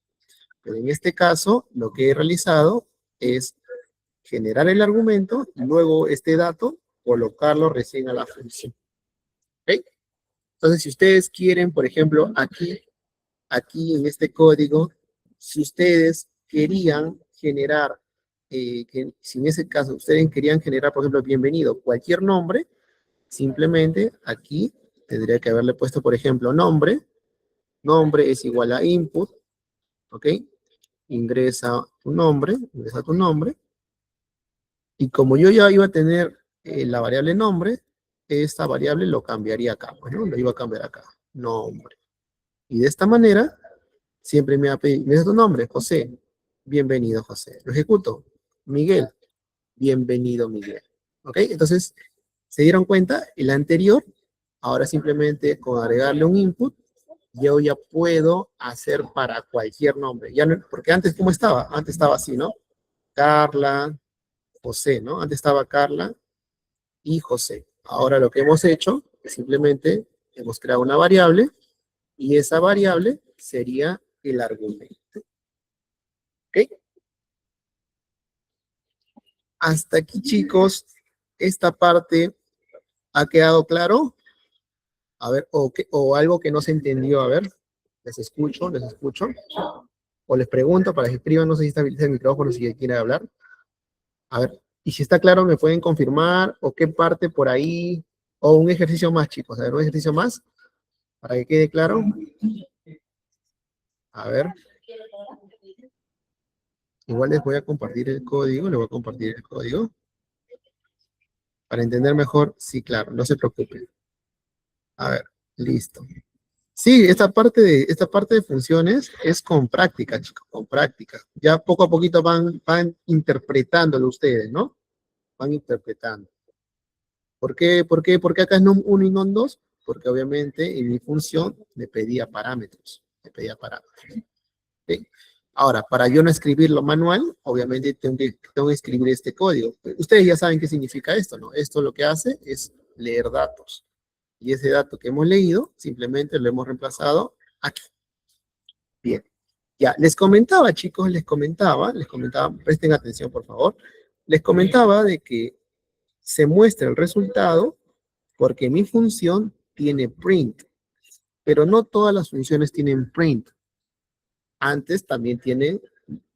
Pero en este caso, lo que he realizado es generar el argumento y luego este dato colocarlo recién a la función. ¿Ok? Entonces, si ustedes quieren, por ejemplo, aquí en este código, si ustedes querían generar, si en ese caso ustedes querían generar, por ejemplo, bienvenido, cualquier nombre, simplemente aquí tendría que haberle puesto, por ejemplo, nombre es igual a input, ¿ok? Ingresa tu nombre, y como yo ya iba a tener la variable nombre, esta variable lo cambiaría acá, pues, ¿no? Lo iba a cambiar acá, nombre. Y de esta manera, siempre me va a pedir, ¿me das tu nombre? José. Bienvenido, José. Lo ejecuto. Miguel. Bienvenido, Miguel. ¿Ok? Entonces, ¿se dieron cuenta? El anterior, ahora simplemente con agregarle un input, yo ya puedo hacer para cualquier nombre. Ya no, porque antes, ¿cómo estaba? Antes estaba así, ¿no? Carla, José, ¿no? Antes estaba Carla y José. Ahora lo que hemos hecho es simplemente hemos creado una variable y esa variable sería el argumento. ¿Ok? Hasta aquí, chicos, esta parte ha quedado claro. A ver, o algo que no se entendió, a ver, les escucho. O les pregunto para que escriban, no sé si está habilitado el micrófono, si quieren hablar. A ver, y si está claro, me pueden confirmar, o qué parte por ahí, o un ejercicio más, chicos. A ver, un ejercicio más, para que quede claro. A ver. Igual les voy a compartir el código, para entender mejor. Sí, claro, no se preocupen. A ver, listo. Sí, esta parte de funciones es con práctica, chicos, con práctica. Ya poco a poquito van interpretándolo ustedes, ¿no? Van interpretando. ¿Por qué acá es num1 y num2? Porque obviamente en mi función me pedía parámetros. ¿Sí? Ahora, para yo no escribirlo manual, obviamente tengo que escribir este código. Ustedes ya saben qué significa esto, ¿no? Esto lo que hace es leer datos. Y ese dato que hemos leído, simplemente lo hemos reemplazado aquí. Bien. Ya, les comentaba, chicos, presten atención, por favor. Les comentaba de que se muestra el resultado porque mi función tiene print, pero no todas las funciones tienen print. Antes también tiene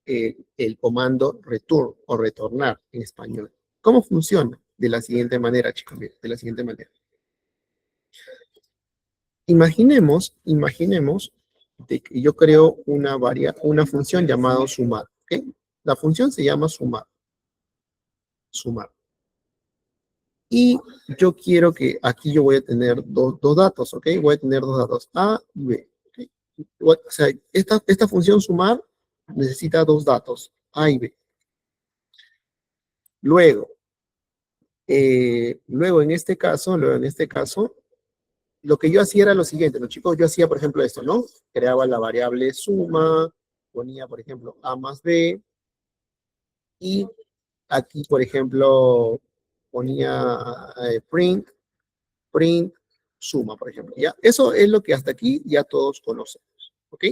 el comando return o retornar en español. ¿Cómo funciona? De la siguiente manera, chicos, de la siguiente manera. Imaginemos de que yo creo una función llamada sumar, ¿ok? La función se llama sumar. Y yo quiero que aquí yo voy a tener dos datos, ¿ok? Voy a tener dos datos, A y B. ¿Ok? O sea, esta función sumar necesita dos datos, A y B. Luego en este caso, lo que yo hacía era lo siguiente, los chicos, yo hacía, por ejemplo, esto, ¿no? Creaba la variable suma, ponía, por ejemplo, A más B, y aquí, por ejemplo, ponía print, suma, por ejemplo, ¿ya? Eso es lo que hasta aquí ya todos conocemos, ¿ok?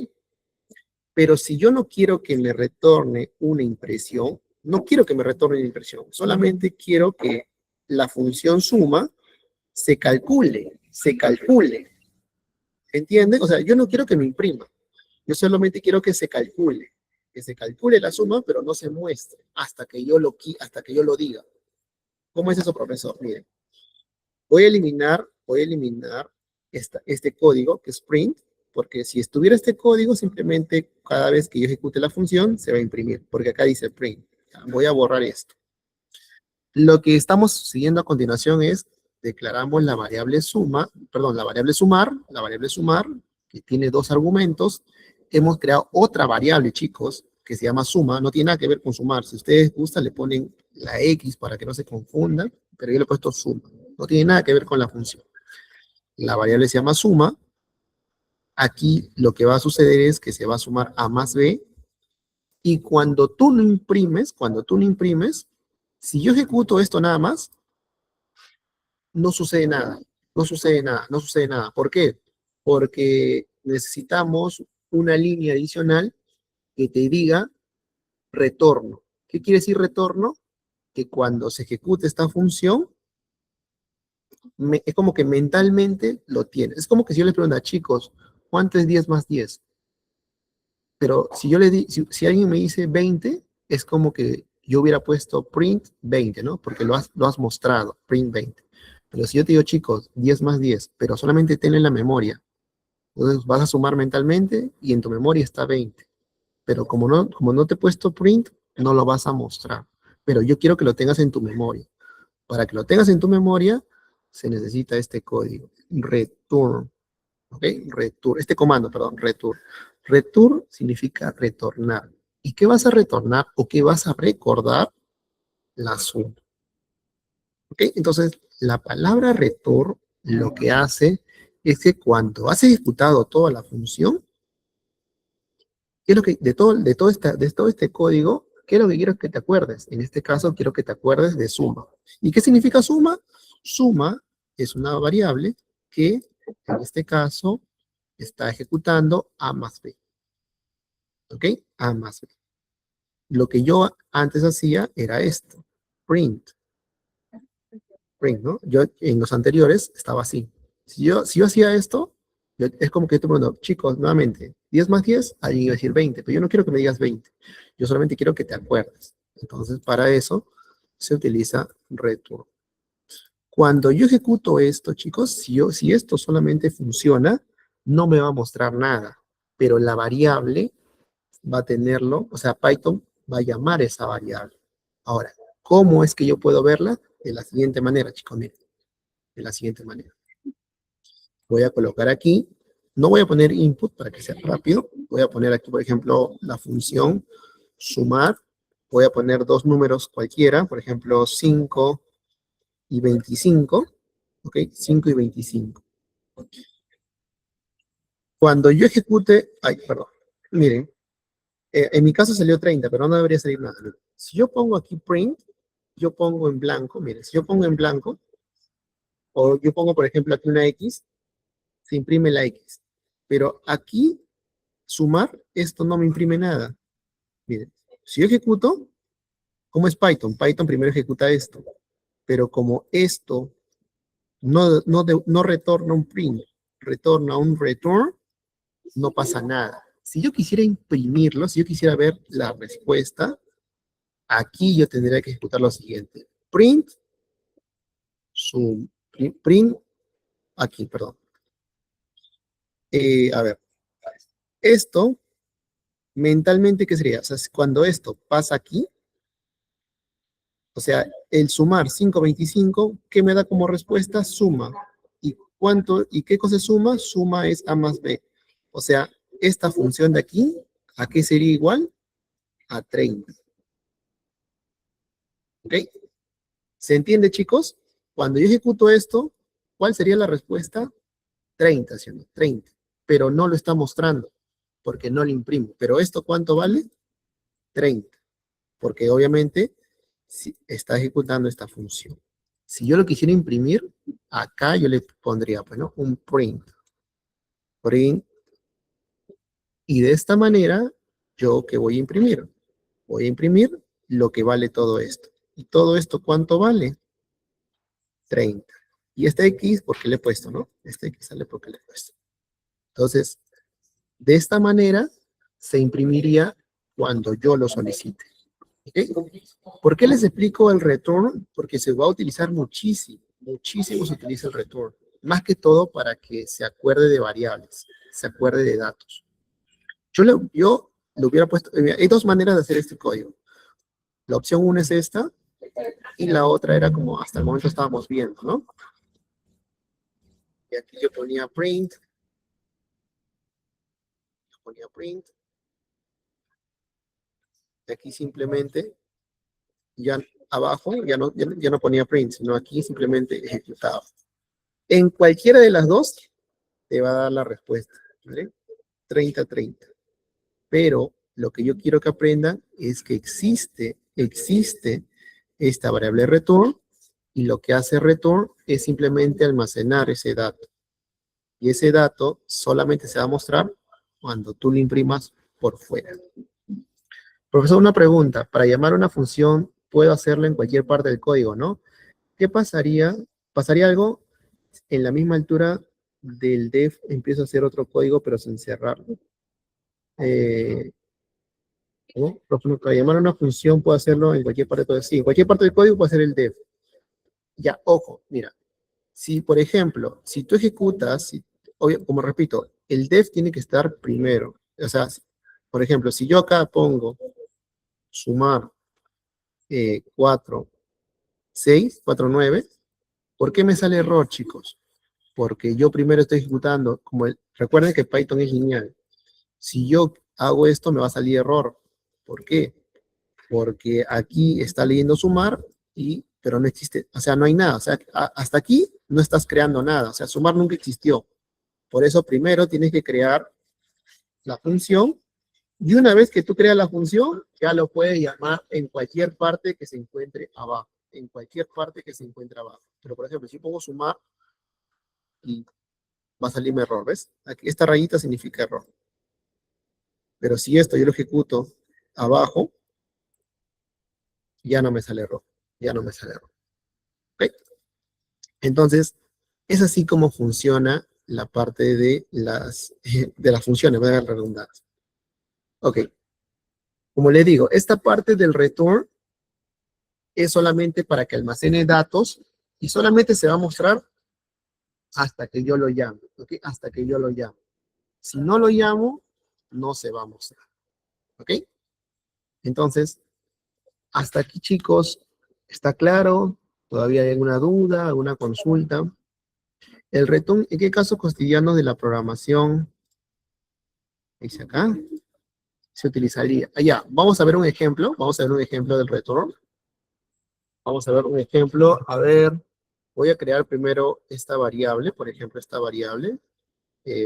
Pero si yo no quiero que me retorne una impresión, no quiero que me retorne una impresión, solamente quiero que la función suma se calcule, ¿entienden? O sea, yo no quiero que me imprima, yo solamente quiero que se calcule la suma, pero no se muestre hasta que yo lo diga. ¿Cómo es eso, profesor? Miren, voy a eliminar este código que es print, porque si estuviera este código, simplemente cada vez que yo ejecute la función, se va a imprimir, porque acá dice print. Voy a borrar esto. Lo que estamos siguiendo a continuación es, declaramos la variable suma, perdón, la variable sumar, que tiene dos argumentos. Hemos creado otra variable, chicos, que se llama suma, no tiene nada que ver con sumar. Si ustedes gustan, le ponen la X para que no se confunda, pero yo le he puesto suma. No tiene nada que ver con la función. La variable se llama suma. Aquí lo que va a suceder es que se va a sumar A más B, y cuando tú no imprimes, si yo ejecuto esto nada más, no sucede nada, no sucede nada, no sucede nada. ¿Por qué? Porque necesitamos una línea adicional que te diga retorno. ¿Qué quiere decir retorno? Que cuando se ejecute esta función, es como que mentalmente lo tienes. Es como que si yo le pregunto a chicos, ¿cuánto es 10 más 10? Pero si yo le di, si alguien me dice 20, es como que yo hubiera puesto print 20, ¿no? Porque lo has mostrado, print 20. Pero si yo te digo, chicos, 10 más 10, pero solamente ten en la memoria, entonces vas a sumar mentalmente y en tu memoria está 20. Pero como no te he puesto print, no lo vas a mostrar. Pero yo quiero que lo tengas en tu memoria. Para que lo tengas en tu memoria, se necesita este código, return. ¿Ok? Return, este comando, perdón, return. Return significa retornar. ¿Y qué vas a retornar o qué vas a recordar? La suma. ¿Ok? Entonces, la palabra return lo que hace es que cuando has ejecutado toda la función, ¿qué es lo que, de todo este código, qué es lo que quiero que te acuerdes? En este caso, quiero que te acuerdes de suma. ¿Y qué significa suma? Suma es una variable que, en este caso, está ejecutando A más B. ¿Ok? A más B. Lo que yo antes hacía era esto, print, ¿no? Yo en los anteriores estaba así. Si yo hacía esto, es como que te pregunto, chicos, nuevamente, 10 más 10, alguien iba a decir 20, pero yo no quiero que me digas 20, yo solamente quiero que te acuerdes. Entonces, para eso se utiliza return. Cuando yo ejecuto esto, chicos, si esto solamente funciona, no me va a mostrar nada, pero la variable va a tenerlo, o sea, Python va a llamar esa variable. Ahora, ¿cómo es que yo puedo verla? De la siguiente manera, chicos, miren, de la siguiente manera. Voy a colocar aquí, no voy a poner input para que sea rápido, voy a poner aquí, por ejemplo, la función sumar, voy a poner dos números cualquiera, por ejemplo, 5 y 25, ¿ok? 5 y 25. Cuando yo ejecute, ay, perdón, miren, en mi caso salió 30, pero no debería salir nada. Si yo pongo aquí print, yo pongo en blanco, miren, si yo pongo en blanco, o yo pongo, por ejemplo, aquí una X, se imprime la X. Pero aquí, sumar, esto no me imprime nada. Miren, si yo ejecuto, ¿cómo es Python? Python primero ejecuta esto. Pero como esto no retorna un print, retorna un return, no pasa nada. Si yo quisiera imprimirlo, si yo quisiera ver la respuesta, aquí yo tendría que ejecutar lo siguiente. Print, print, aquí, perdón. A ver, esto, mentalmente, ¿qué sería? O sea, cuando esto pasa aquí, O sea, el sumar 525, ¿qué me da como respuesta? Suma. ¿Y cuánto? ¿Y qué cosa es suma? Suma es A más B. O sea, esta función de aquí, ¿a qué sería igual? A 30. ¿Ok? ¿Se entiende, chicos? Cuando yo ejecuto esto, ¿cuál sería la respuesta? 30, ¿sí o no? 30. Pero no lo está mostrando, porque no lo imprimo. ¿Pero esto cuánto vale? 30. Porque obviamente si está ejecutando esta función. Si yo lo quisiera imprimir, acá yo le pondría, pues, ¿no? Un print. Print. Y de esta manera, ¿yo qué voy a imprimir? Voy a imprimir lo que vale todo esto. ¿Y todo esto cuánto vale? 30. Y este X, ¿por qué le he puesto, no? Este X sale porque le he puesto. Entonces, de esta manera, se imprimiría cuando yo lo solicite. ¿Ok? ¿Por qué les explico el return? Porque se va a utilizar muchísimo, muchísimo se utiliza el return. Más que todo para que se acuerde de variables, se acuerde de datos. Yo le hubiera puesto, hay dos maneras de hacer este código. La opción 1 es esta, y la otra era como hasta el momento estábamos viendo, ¿no? Y aquí yo ponía print, y aquí simplemente, ya abajo, ya no ponía print, sino aquí simplemente ejecutaba. En cualquiera de las dos, te va a dar la respuesta, ¿vale? 30, 30. Pero lo que yo quiero que aprendan es que existe esta variable return, y lo que hace return es simplemente almacenar ese dato. Y ese dato solamente se va a mostrar cuando tú lo imprimas por fuera. Profesor, una pregunta. Para llamar a una función, puedo hacerlo en cualquier parte del código, ¿no? ¿Qué pasaría? ¿Pasaría algo en la misma altura del def? Empiezo a hacer otro código, pero sin cerrarlo. ¿No? Para llamar a una función, puedo hacerlo en cualquier parte del código. Sí, en cualquier parte del código puedo hacer el def. Ya, ojo, mira. Si, por ejemplo, si tú ejecutas, como repito, el def tiene que estar primero. O sea, por ejemplo, si yo acá pongo sumar 4, 6, 4, 9, ¿por qué me sale error, chicos? Porque yo primero estoy ejecutando, recuerden que Python es lineal. Si yo hago esto, me va a salir error. ¿Por qué? Porque aquí está leyendo sumar, pero no existe, o sea, no hay nada. O sea, hasta aquí no estás creando nada. O sea, sumar nunca existió. Por eso primero tienes que crear la función, y una vez que tú creas la función, ya lo puedes llamar en cualquier parte que se encuentre abajo. En cualquier parte que se encuentre abajo. Pero, por ejemplo, si pongo sumar, y va a salirme error, ¿ves? Aquí, esta rayita significa error. Pero si esto yo lo ejecuto abajo, ya no me sale error. Ya no me sale error. ¿Ok? Entonces, es así como funciona la parte de las funciones, voy a dar redundancia. Ok. Como le digo, esta parte del return es solamente para que almacene datos, y solamente se va a mostrar hasta que yo lo llame. ¿Ok? Hasta que yo lo llame. Si no lo llamo, no se va a mostrar. ¿Ok? Entonces, hasta aquí, chicos, ¿está claro? ¿Todavía hay alguna duda, alguna consulta? El return, ¿en qué caso cotidiano de la programación? Dice acá. Se utilizaría. Ya, vamos a ver un ejemplo. Vamos a ver un ejemplo del return. Vamos a ver un ejemplo. A ver, voy a crear primero esta variable. Por ejemplo, esta variable.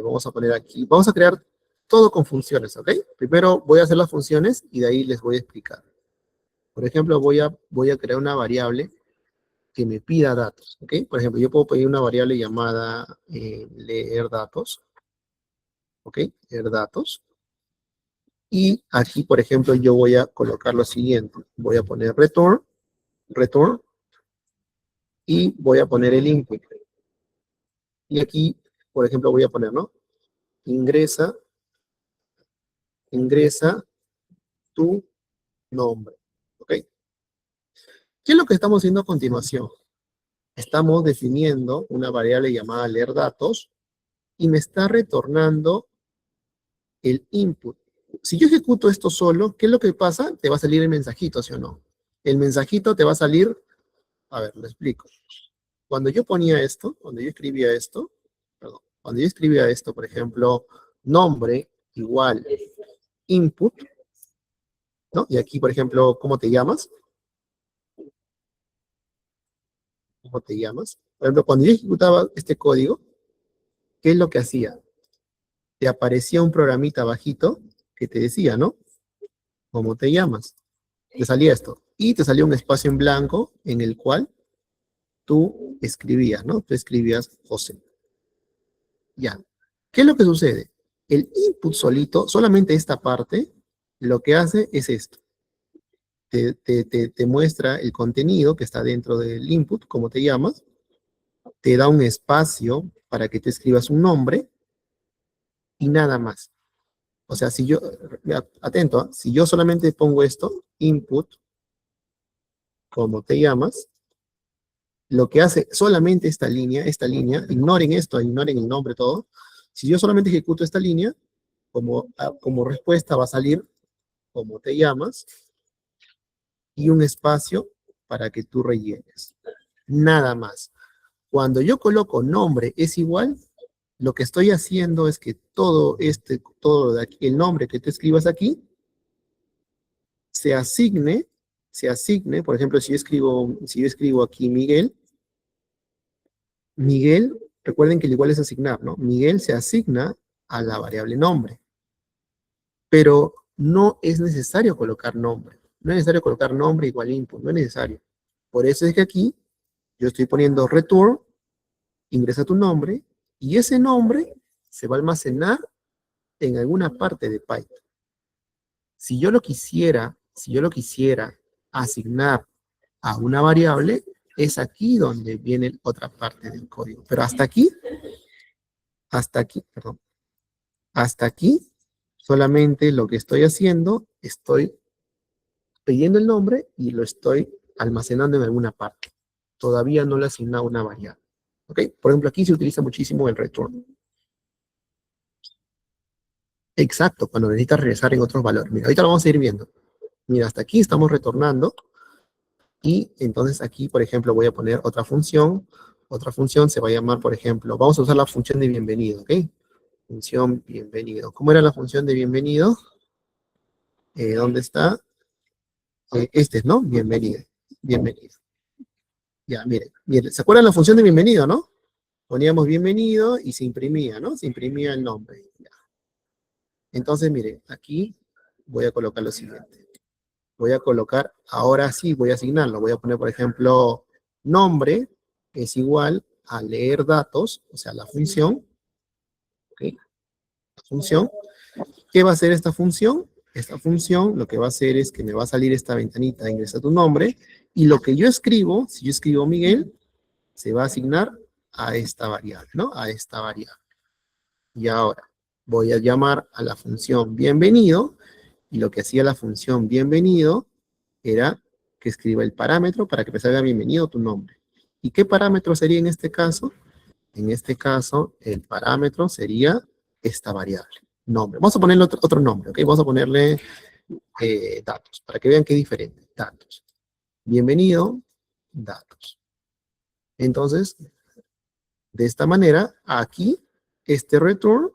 Vamos a poner aquí. Vamos a crear todo con funciones, ¿ok? Primero voy a hacer las funciones y de ahí les voy a explicar. Por ejemplo, voy a crear una variable que me pida datos, ¿ok? Por ejemplo, yo puedo pedir una variable llamada leer datos, ¿ok? Leer datos. Y aquí, por ejemplo, yo voy a colocar lo siguiente. Voy a poner return, y voy a poner el input. Y aquí, por ejemplo, voy a poner, ¿no? Ingresa tu nombre, ¿ok? ¿Qué es lo que estamos haciendo a continuación? Estamos definiendo una variable llamada leer datos, y me está retornando el input. Si yo ejecuto esto solo, ¿qué es lo que pasa? Te va a salir el mensajito, ¿sí o no? El mensajito te va a salir, a ver, lo explico. Cuando yo ponía esto, cuando yo escribía esto, perdón, cuando yo escribía esto, por ejemplo, nombre igual input, ¿no? Y aquí, por ejemplo, ¿cómo te llamas? ¿Cómo te llamas? Por ejemplo, cuando yo ejecutaba este código, ¿qué es lo que hacía? Te aparecía un programita bajito que te decía, ¿no? ¿Cómo te llamas? Te salía esto. Y te salía un espacio en blanco en el cual tú escribías, ¿no? Tú escribías José. Ya. ¿Qué es lo que sucede? El input solito, solamente esta parte, lo que hace es esto. Te muestra el contenido que está dentro del input, cómo te llamas, te da un espacio para que te escribas un nombre y nada más. O sea, si yo, atento, ¿ah? Si yo solamente pongo esto, input, cómo te llamas, lo que hace solamente esta línea, ignoren esto, ignoren el nombre, todo. Si yo solamente ejecuto esta línea, como respuesta va a salir cómo te llamas y un espacio para que tú rellenes. Nada más. Cuando yo coloco nombre es igual, lo que estoy haciendo es que todo de aquí, el nombre que tú escribas aquí, se asigne, por ejemplo, si yo escribo aquí Miguel, recuerden que el igual es asignar, ¿no? Miguel se asigna a la variable nombre. Pero no es necesario colocar nombre. No es necesario colocar nombre igual input, no es necesario. Por eso es que aquí yo estoy poniendo return, ingresa tu nombre, y ese nombre se va a almacenar en alguna parte de Python. Si yo lo quisiera asignar a una variable, es aquí donde viene otra parte del código. Pero hasta aquí, solamente lo que estoy haciendo, estoy pidiendo el nombre y lo estoy almacenando en alguna parte. Todavía no le he asignado una variable. ¿Ok? Por ejemplo, aquí se utiliza muchísimo el return. Exacto, cuando necesitas regresar en otros valores. Mira, ahorita lo vamos a ir viendo. Mira, hasta aquí estamos retornando. Y entonces aquí, por ejemplo, voy a poner otra función. Otra función se va a llamar, por ejemplo, vamos a usar la función de bienvenido, ¿ok? Función bienvenido. ¿Cómo era la función de bienvenido? ¿Dónde está? Este es, ¿no? Bienvenido. Bienvenido. Ya, miren, ¿se acuerdan la función de bienvenido, no? Poníamos bienvenido y se imprimía, ¿no? Se imprimía el nombre. Ya. Entonces, miren, aquí voy a colocar lo siguiente. Voy a colocar, ahora sí voy a asignarlo. Voy a poner, por ejemplo, nombre es igual a leer datos, o sea, la función. ¿Ok? La función. ¿Qué va a hacer esta función? Esta función lo que va a hacer es que me va a salir esta ventanita, ingresa tu nombre, y lo que yo escribo, si yo escribo Miguel, se va a asignar a esta variable, ¿no? A esta variable. Y ahora voy a llamar a la función bienvenido, y lo que hacía la función bienvenido era que escriba el parámetro para que me salga bienvenido tu nombre. ¿Y qué parámetro sería en este caso? En este caso, el parámetro sería esta variable, nombre. Vamos a ponerle otro nombre, ¿ok? Vamos a ponerle datos, para que vean qué es diferente. Datos. Bienvenido, datos. Entonces, de esta manera, aquí, este return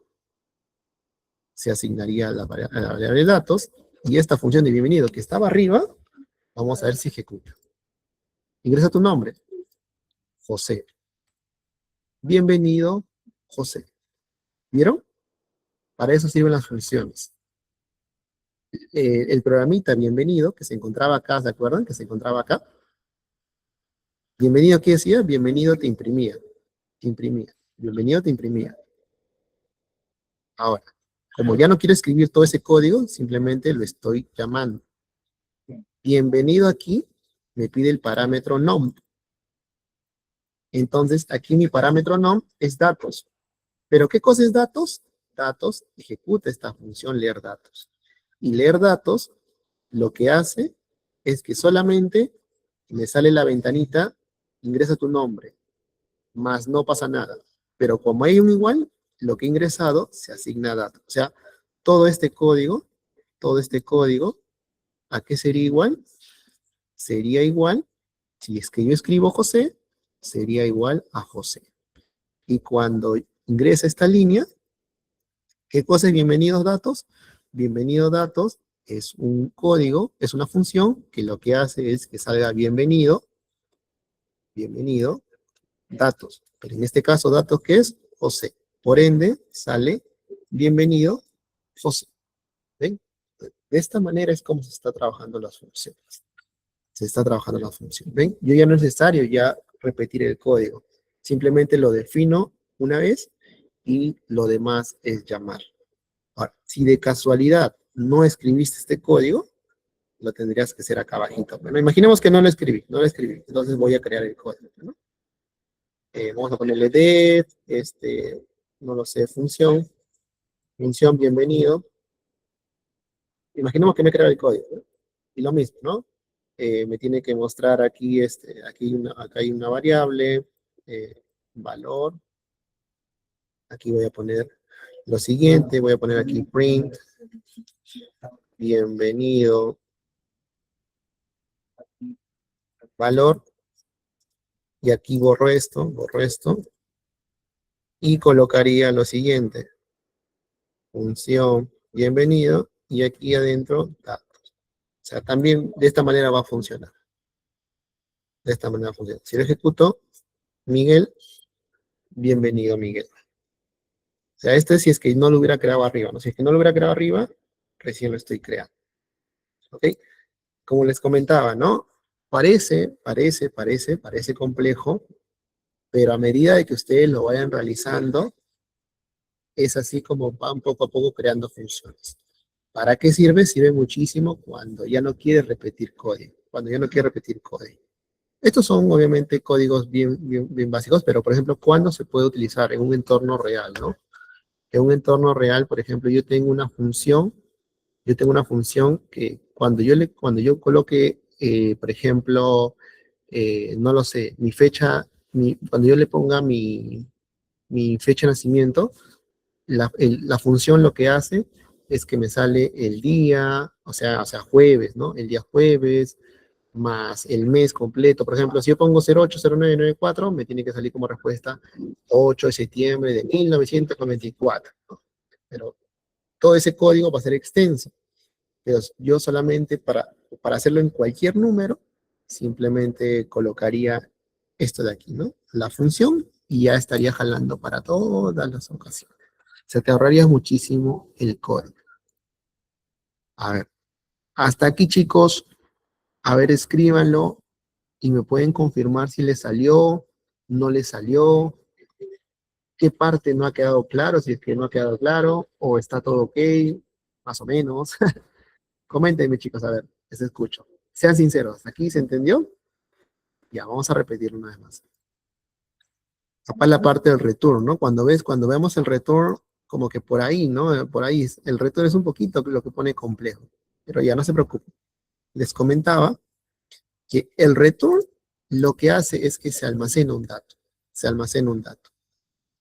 se asignaría a la variable de datos, y esta función de bienvenido que estaba arriba, vamos a ver si ejecuta. Ingresa tu nombre, José. Bienvenido, José. ¿Vieron? Para eso sirven las funciones. El programita bienvenido, que se encontraba acá, ¿se acuerdan? Que se encontraba acá. Bienvenido, ¿qué decía? Bienvenido te imprimía. Te imprimía. Bienvenido te imprimía. Ahora, como ya no quiero escribir todo ese código, simplemente lo estoy llamando. Bienvenido aquí, me pide el parámetro nom. Entonces, aquí mi parámetro nom es datos. ¿Pero qué cosa es datos? Datos ejecuta esta función leer datos. Y leer datos lo que hace es que solamente me sale la ventanita, ingresa tu nombre, más no pasa nada. Pero como hay un igual, lo que he ingresado se asigna a datos. O sea, todo este código, ¿a qué sería igual? sería igual, si es que yo escribo José, sería igual a José. Y cuando ingresa esta línea, ¿qué cosa es bienvenidos datos? Bienvenido datos es un código, es una función que lo que hace es que salga bienvenido, bienvenido, datos. Pero en este caso, datos, ¿qué es? José. Por ende, sale bienvenido José. ¿Ven? De esta manera es como se está trabajando las funciones. Se está trabajando la función. ¿Ven? Yo ya no es necesario ya repetir el código. Simplemente lo defino una vez y lo demás es llamar. Ahora, si de casualidad no escribiste este código, lo tendrías que hacer acá abajito. Bueno, imaginemos que no lo escribí, entonces voy a crear el código, ¿no? Vamos a ponerle def, no lo sé, función bienvenido. Imaginemos que me he creado el código, ¿no? Y lo mismo, ¿no? Me tiene que mostrar aquí, acá hay una variable, valor. Aquí voy a poner lo siguiente, voy a poner aquí print, bienvenido, valor, y aquí borro esto, y colocaría lo siguiente, función, bienvenido, y aquí adentro, datos. O sea, también de esta manera va a funcionar. De esta manera funciona. Si lo ejecuto, Miguel, bienvenido Miguel. O sea, este si es que no lo hubiera creado arriba, ¿no? Si es que no lo hubiera creado arriba, recién lo estoy creando. ¿Ok? Como les comentaba, ¿no? Parece complejo, pero a medida de que ustedes lo vayan realizando, es así como van poco a poco creando funciones. ¿Para qué sirve? Sirve muchísimo cuando ya no quiere repetir código. Estos son obviamente códigos bien básicos, pero por ejemplo, ¿cuándo se puede utilizar? En un entorno real, ¿no? En un entorno real, por ejemplo, yo tengo una función que cuando yo coloque, por ejemplo, no lo sé, mi fecha, cuando yo le ponga mi fecha de nacimiento, la función lo que hace es que me sale el día, o sea, jueves, ¿no? El día jueves, más el mes completo. Por ejemplo, si yo pongo 080994, me tiene que salir como respuesta 8 de septiembre de 1994, ¿no? Pero todo ese código va a ser extenso. Pero yo solamente para hacerlo en cualquier número, simplemente colocaría esto de aquí, ¿no? La función y ya estaría jalando para todas las ocasiones. Se te ahorraría muchísimo el código. A ver, hasta aquí chicos, a ver, escríbanlo y me pueden confirmar si les salió, no les salió, qué parte no ha quedado claro, si es que no ha quedado claro, o está todo ok, más o menos. Coméntenme chicos, a ver, les escucho. Sean sinceros, ¿hasta aquí se entendió? Ya, vamos a repetirlo una vez más. Acá la parte del return, ¿no? Cuando vemos el return, como que por ahí, ¿no? Por ahí, el return es un poquito lo que pone complejo. Pero ya, no se preocupen. Les comentaba que el return lo que hace es que se almacena un dato. Se almacena un dato.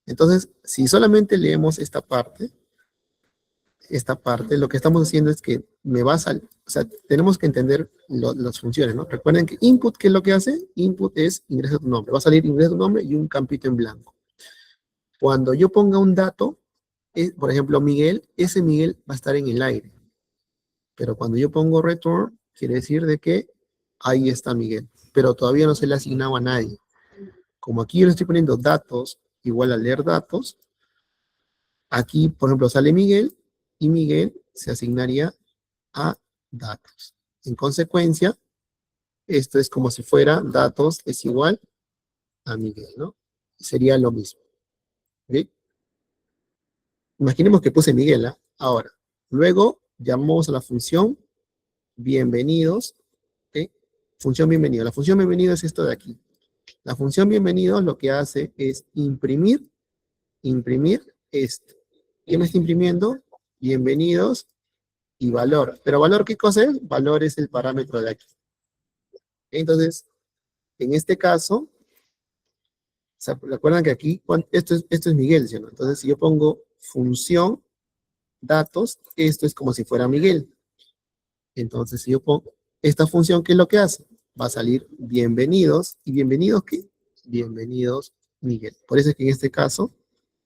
Entonces, si solamente leemos esta parte, lo que estamos haciendo es que me va a salir, o sea, tenemos que entender las funciones, ¿no? Recuerden que input, ¿qué es lo que hace? Input es ingresa tu nombre. Va a salir ingresa tu nombre y un campito en blanco. Cuando yo ponga un dato, por ejemplo, Miguel, ese Miguel va a estar en el aire. Pero cuando yo pongo return, quiere decir de que ahí está Miguel. Pero todavía no se le ha asignado a nadie. Como aquí yo le estoy poniendo datos igual a leer datos, aquí, por ejemplo, sale Miguel y Miguel se asignaría a datos. En consecuencia, esto es como si fuera datos es igual a Miguel, ¿no? Sería lo mismo. ¿Ok? Imaginemos que puse Miguel, ¿ah? Ahora, luego llamamos a la función bienvenidos, ¿ok? Función bienvenido. La función bienvenido es esto de aquí. La función bienvenido lo que hace es imprimir esto. ¿Qué me está imprimiendo? Bienvenidos y valor. ¿Pero valor qué cosa es? Valor es el parámetro de aquí. Entonces, en este caso, ¿se acuerdan que aquí, esto es Miguel, ¿sí o no? Entonces, si yo pongo función datos, esto es como si fuera Miguel. Entonces, si yo pongo esta función, ¿qué es lo que hace? va a salir bienvenidos. ¿Y bienvenidos qué? Bienvenidos Miguel. Por eso es que en este caso,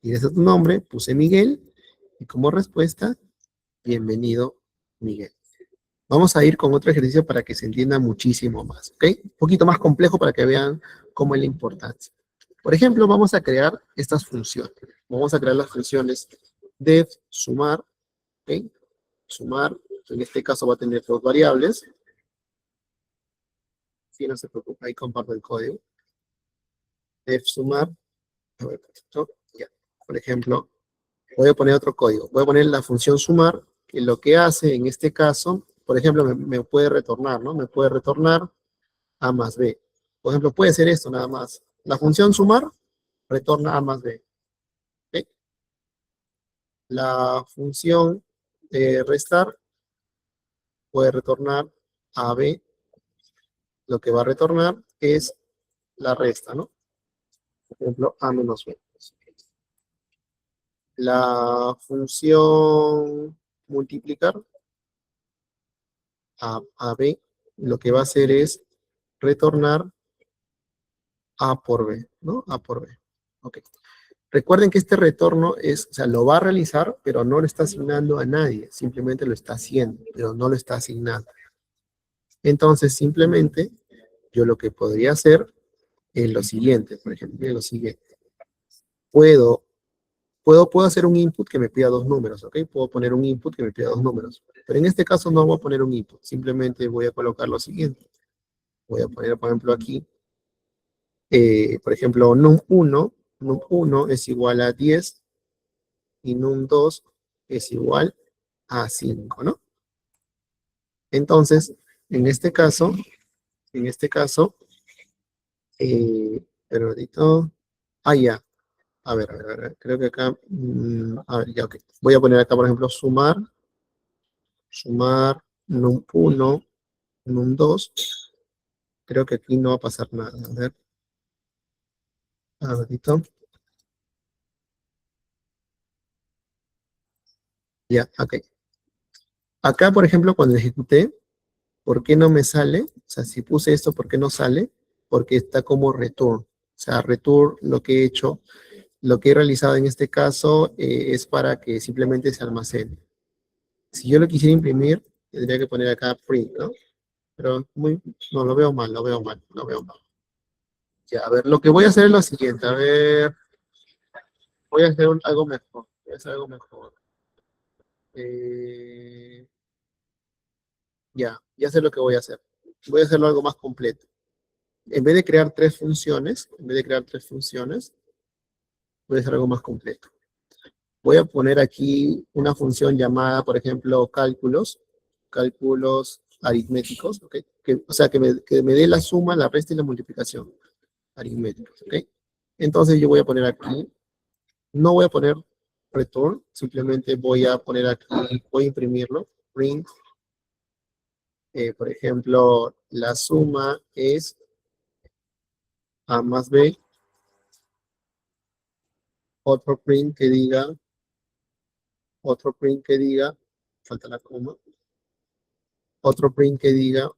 ingresa tu nombre, puse Miguel, y como respuesta, bienvenido Miguel. Vamos a ir con otro ejercicio para que se entienda muchísimo más, ¿ok? Un poquito más complejo para que vean cómo es la importancia. Por ejemplo, vamos a crear estas funciones. Vamos a crear las funciones def, sumar, ¿ok? Sumar, en este caso va a tener dos variables. Si no se preocupa, ahí comparto el código. Def sumar, a ver, ya. Por ejemplo, voy a poner otro código. Voy a poner la función sumar, que lo que hace en este caso, por ejemplo, me puede retornar, ¿no? Me puede retornar A más B. Por ejemplo, puede ser esto nada más. La función sumar retorna A más B. ¿Ok? La función restar puede retornar A, B. Lo que va a retornar es la resta, ¿no? Por ejemplo, A menos B. La función multiplicar a B, lo que va a hacer es retornar A por B, ¿no? A por B. Ok. Recuerden que este retorno es, o sea, lo va a realizar, pero no lo está asignando a nadie. Simplemente lo está haciendo, pero no lo está asignando. Entonces, simplemente, yo lo que podría hacer es lo siguiente, por ejemplo, es lo siguiente. Puedo hacer un input que me pida dos números, ¿ok? Puedo poner un input que me pida dos números. Pero en este caso no voy a poner un input. Simplemente voy a colocar lo siguiente. Voy a poner, por ejemplo, aquí, por ejemplo, num1 es igual a 10 y num2 es igual a 5, ¿no? Entonces, en este caso, perdón, ya. A ver, creo que acá, a ver, ya, ok. Voy a poner acá, por ejemplo, sumar num1, num2. Creo que aquí no va a pasar nada. A ver, ya, ok. Acá, por ejemplo, cuando ejecuté, ¿por qué no me sale? O sea, si puse esto, ¿por qué no sale? Porque está como return. O sea, return lo que he hecho, lo que he realizado en este caso es para que simplemente se almacene. Si yo lo quisiera imprimir, tendría que poner acá print, ¿no? Pero no, lo veo mal, lo veo mal, lo veo mal. Ya, a ver, lo que voy a hacer es lo siguiente, a ver, voy a hacer algo mejor, voy a hacer algo mejor. Ya sé lo que voy a hacer. Voy a hacerlo algo más completo. En vez de crear tres funciones, voy a hacer algo más completo. Voy a poner aquí una función llamada, por ejemplo, cálculos aritméticos, ¿ok? O sea, que me dé la suma, la resta y la multiplicación aritméticos, ¿ok? Entonces yo voy a poner aquí, no voy a poner return, simplemente voy a poner aquí, voy a imprimirlo, print, por ejemplo, la suma es A más B, otro print que diga, falta la coma, otro print que diga,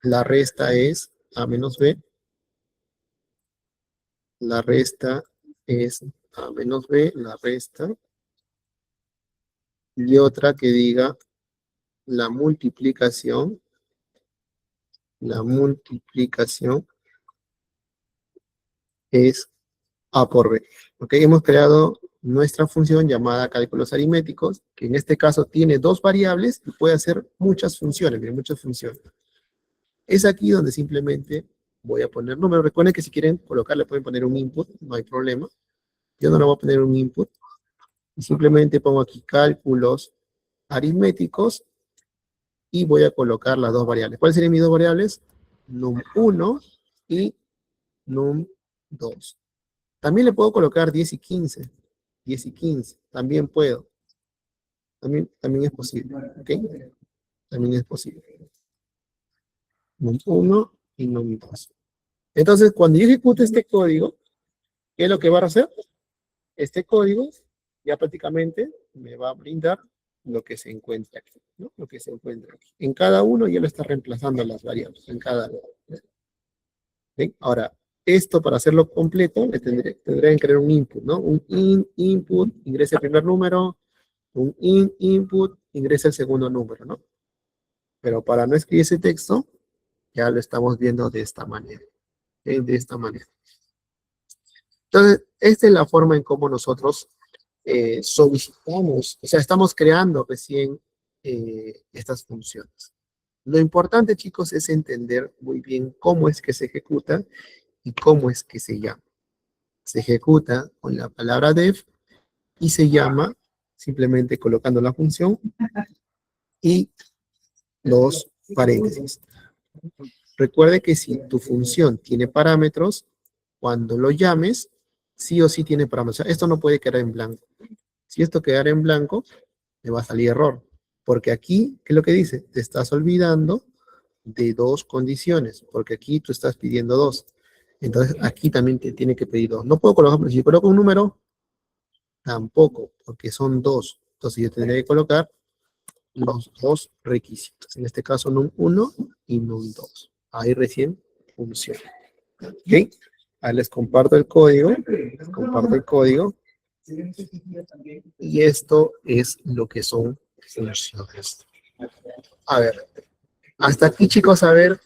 la resta es A menos B, la resta es A menos B, la resta, y otra que diga, la multiplicación es A por B. ¿Ok? Hemos creado nuestra función llamada cálculos aritméticos, que en este caso tiene dos variables y puede hacer muchas funciones, miren, muchas funciones. Es aquí donde simplemente voy a poner números. Recuerden que si quieren colocarle pueden poner un input, no hay problema. Yo no le voy a poner un input. Y simplemente pongo aquí cálculos aritméticos y voy a colocar las dos variables. ¿Cuáles serían mis dos variables? Num1 y num2. También le puedo colocar 10 y 15. 10 y 15. También puedo. También es posible. ¿Ok? También es posible. Num1 y num2. Entonces, cuando yo ejecute este código, ¿qué es lo que va a hacer? Este código ya prácticamente me va a brindar lo que se encuentra aquí, ¿no? Lo que se encuentra aquí. En cada uno ya lo está reemplazando las variables, en cada uno. ¿Sí? Ahora, esto para hacerlo completo, tendrían que crear un input, ¿no? Un input, ingresa el primer número, un input, ingresa el segundo número, ¿no? Pero para no escribir ese texto, ya lo estamos viendo de esta manera. De esta manera. Entonces, esta es la forma en cómo nosotros solicitamos, o sea, estamos creando recién estas funciones. Lo importante, chicos, es entender muy bien cómo es que se ejecuta y cómo es que se llama. Se ejecuta con la palabra def y se llama simplemente colocando la función y los paréntesis. Recuerde que si tu función tiene parámetros, cuando lo llames, sí o sí tiene parámetros. O sea, esto no puede quedar en blanco. Si esto quedara en blanco, me va a salir error. Porque aquí, ¿qué es lo que dice? Te estás olvidando de dos condiciones, porque aquí tú estás pidiendo dos. Entonces, aquí también te tiene que pedir dos. No puedo colocar, si coloco un número, tampoco, porque son dos. Entonces, yo tendré que colocar los dos requisitos. En este caso, num1 y num2. Ahí recién funciona. ¿Ok? Ahí les comparto el código. Les comparto el código. Y esto es lo que son funciones. A ver, hasta aquí, chicos, a ver,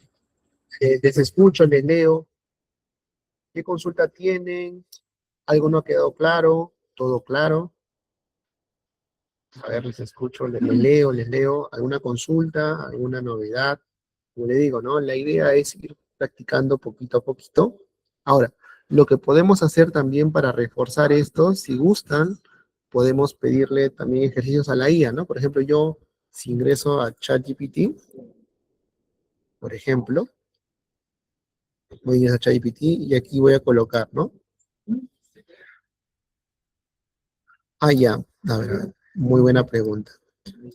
les escucho, les leo. ¿Qué consulta tienen? ¿Algo no ha quedado claro? ¿Todo claro? A ver, les escucho, les leo. ¿Alguna consulta? ¿Alguna novedad? Como le digo, ¿no? La idea es ir practicando poquito a poquito. Ahora, lo que podemos hacer también para reforzar esto, si gustan, podemos pedirle también ejercicios a la IA, ¿no? Por ejemplo, yo, si ingreso a ChatGPT, por ejemplo, voy a ingresar a ChatGPT y aquí voy a colocar, ¿no? Ah, ya, a ver, muy buena pregunta.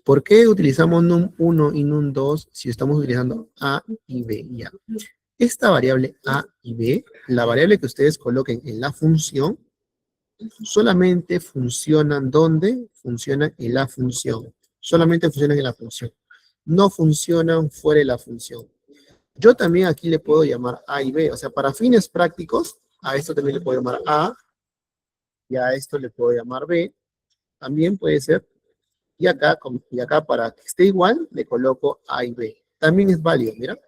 ¿Por qué utilizamos num1 y num2 si estamos utilizando A y B? Ya. Esta variable A y B, la variable que ustedes coloquen en la función, solamente funcionan ¿dónde? Funcionan en la función. Solamente funcionan en la función. No funcionan fuera de la función. Yo también aquí le puedo llamar A y B. O sea, para fines prácticos, a esto también le puedo llamar A y a esto le puedo llamar B. También puede ser. Y acá para que esté igual, le coloco A y B. También es válido, mira.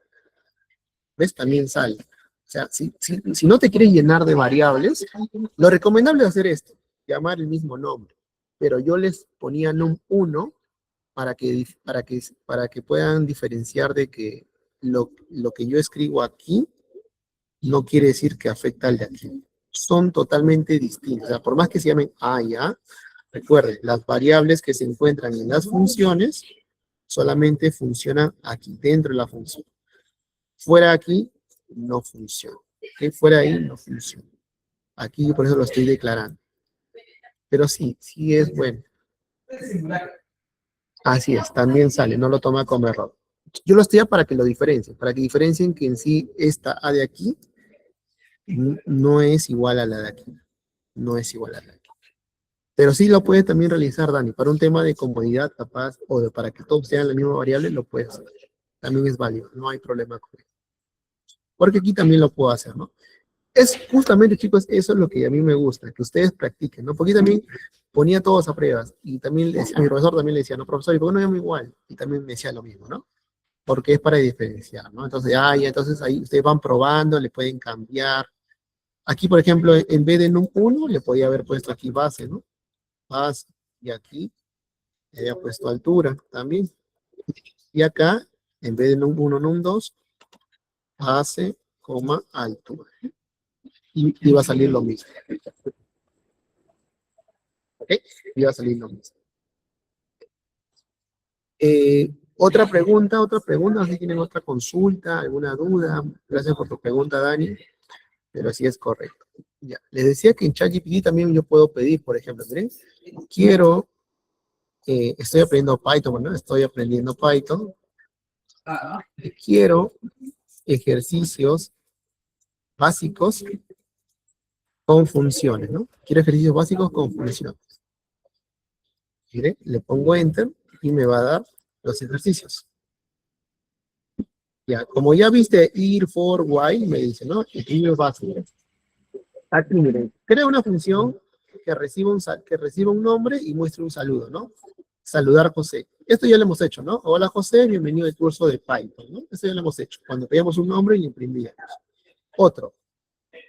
¿Ves? También sale. O sea, si no te quieres llenar de variables, lo recomendable es hacer esto, llamar el mismo nombre. Pero yo les ponía num1 para que puedan diferenciar de que lo que yo escribo aquí no quiere decir que afecta al de aquí. Son totalmente distintos. O sea, por más que se llamen A y A, recuerden, las variables que se encuentran en las funciones solamente funcionan aquí, dentro de la función. Fuera de aquí, no funciona. ¿Okay? Fuera de ahí, no funciona. Aquí por eso lo estoy declarando. Pero sí, sí es bueno. Así es, también sale, no lo toma como error. Yo lo estoy para que lo diferencien, para que diferencien que en sí esta A de aquí no es igual a la de aquí. No es igual a la de aquí. Pero sí lo puede también realizar, Dani, para un tema de comodidad capaz, para que todos sean la misma variable, lo puedes hacer. También es válido, no hay problema con eso. Porque aquí también lo puedo hacer, ¿no? Es justamente, chicos, eso es lo que a mí me gusta, que ustedes practiquen, ¿no? Porque también ponía todos a pruebas y también a mi profesor también le decía, no, profesor, ¿y por qué no llamo igual? Y también me decía lo mismo, ¿no? Porque es para diferenciar, ¿no? Entonces, entonces ahí ustedes van probando, le pueden cambiar. Aquí, por ejemplo, en vez de num1, le podía haber puesto aquí base, ¿no? Base, y aquí le había puesto altura también. Y acá, en vez de num1, num2, base, coma, altura. Y va a salir lo mismo. ¿Ok? Y va a salir lo mismo. Otra pregunta, si tienen otra consulta, alguna duda. Gracias por tu pregunta, Dani, pero sí es correcto. Ya. Les decía que en ChatGPT también yo puedo pedir, por ejemplo, miren, estoy aprendiendo Python, ¿no? Estoy aprendiendo Python. Quiero ejercicios básicos con funciones, ¿no? Quiero ejercicios básicos con funciones. Miren, le pongo Enter y me va a dar los ejercicios. Ya, como ya viste ir, for, while, me dice, ¿no? Equilibrio básico. Aquí, miren, crea una función que reciba un nombre y muestre un saludo, ¿no? Saludar a José. Esto ya lo hemos hecho, ¿no? Hola José, bienvenido al curso de Python, ¿no? Esto ya lo hemos hecho. Cuando creamos un nombre y imprimíamos. Otro,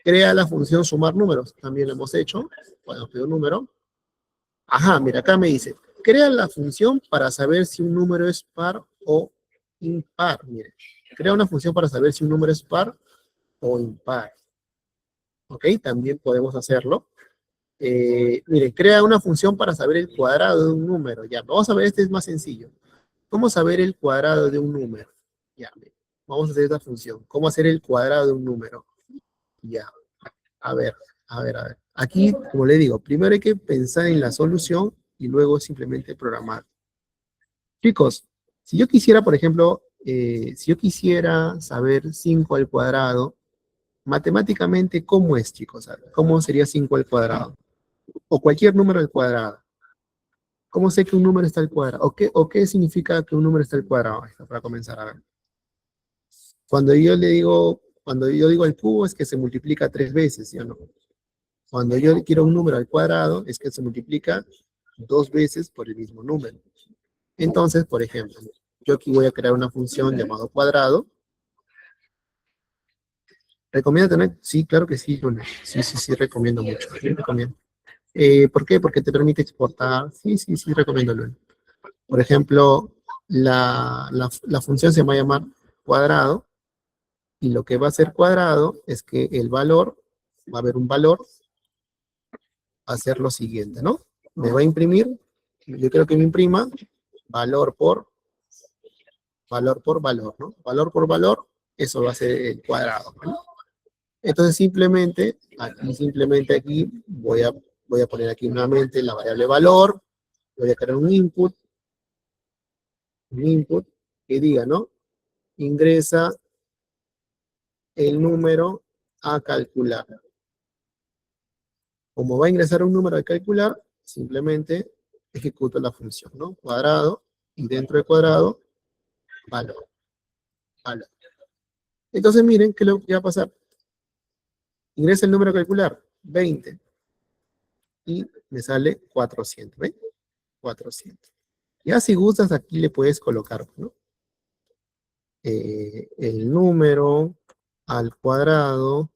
crea la función sumar números. También lo hemos hecho. Cuando pido un número. Ajá, mira, acá me dice, crea la función para saber si un número es par o impar. Mire, crea una función para saber si un número es par o impar. ¿Ok? También podemos hacerlo. Miren, crea una función para saber el cuadrado de un número. Ya, vamos a ver, este es más sencillo. ¿Cómo saber el cuadrado de un número? Ya, miren, vamos a hacer esta función. ¿Cómo hacer el cuadrado de un número? Ya, a ver, a ver, a ver. Aquí, como le digo, primero hay que pensar en la solución y luego simplemente programar. Chicos, si yo quisiera, por ejemplo, si yo quisiera saber 5 al cuadrado, matemáticamente, ¿cómo es, chicos? A ver, ¿cómo sería 5 al cuadrado? O cualquier número al cuadrado. ¿Cómo sé que un número está al cuadrado? ¿O qué significa que un número está al cuadrado? Ahí está, para comenzar a ver. Cuando yo digo al cubo es que se multiplica 3 veces, ¿sí o no? Cuando yo quiero un número al cuadrado es que se multiplica 2 veces por el mismo número. Entonces, por ejemplo, yo aquí voy a crear una función llamada cuadrado. ¿Recomienda tener? Sí, claro que sí, Luna. Sí, recomiendo mucho. Sí, recomiendo. ¿Por qué? Porque te permite exportar. Sí, recomiendo, Luna. Por ejemplo, la función se va a llamar cuadrado, y lo que va a ser cuadrado es que el valor, va a haber un valor, va a ser lo siguiente, ¿no? Me va a imprimir, yo quiero que me imprima valor por valor, ¿no? Valor por valor, eso va a ser el cuadrado, ¿no? Entonces simplemente aquí voy a poner aquí nuevamente la variable valor, voy a crear un input que diga, ¿no? Ingresa el número a calcular. Como va a ingresar un número a calcular, simplemente ejecuto la función, ¿no? Cuadrado, y dentro de cuadrado, valor. Entonces miren qué es lo que va a pasar. Ingresa el número a calcular, 20. Y me sale 400, ¿ven? 400. Ya si gustas, aquí le puedes colocar, ¿no? El número al cuadrado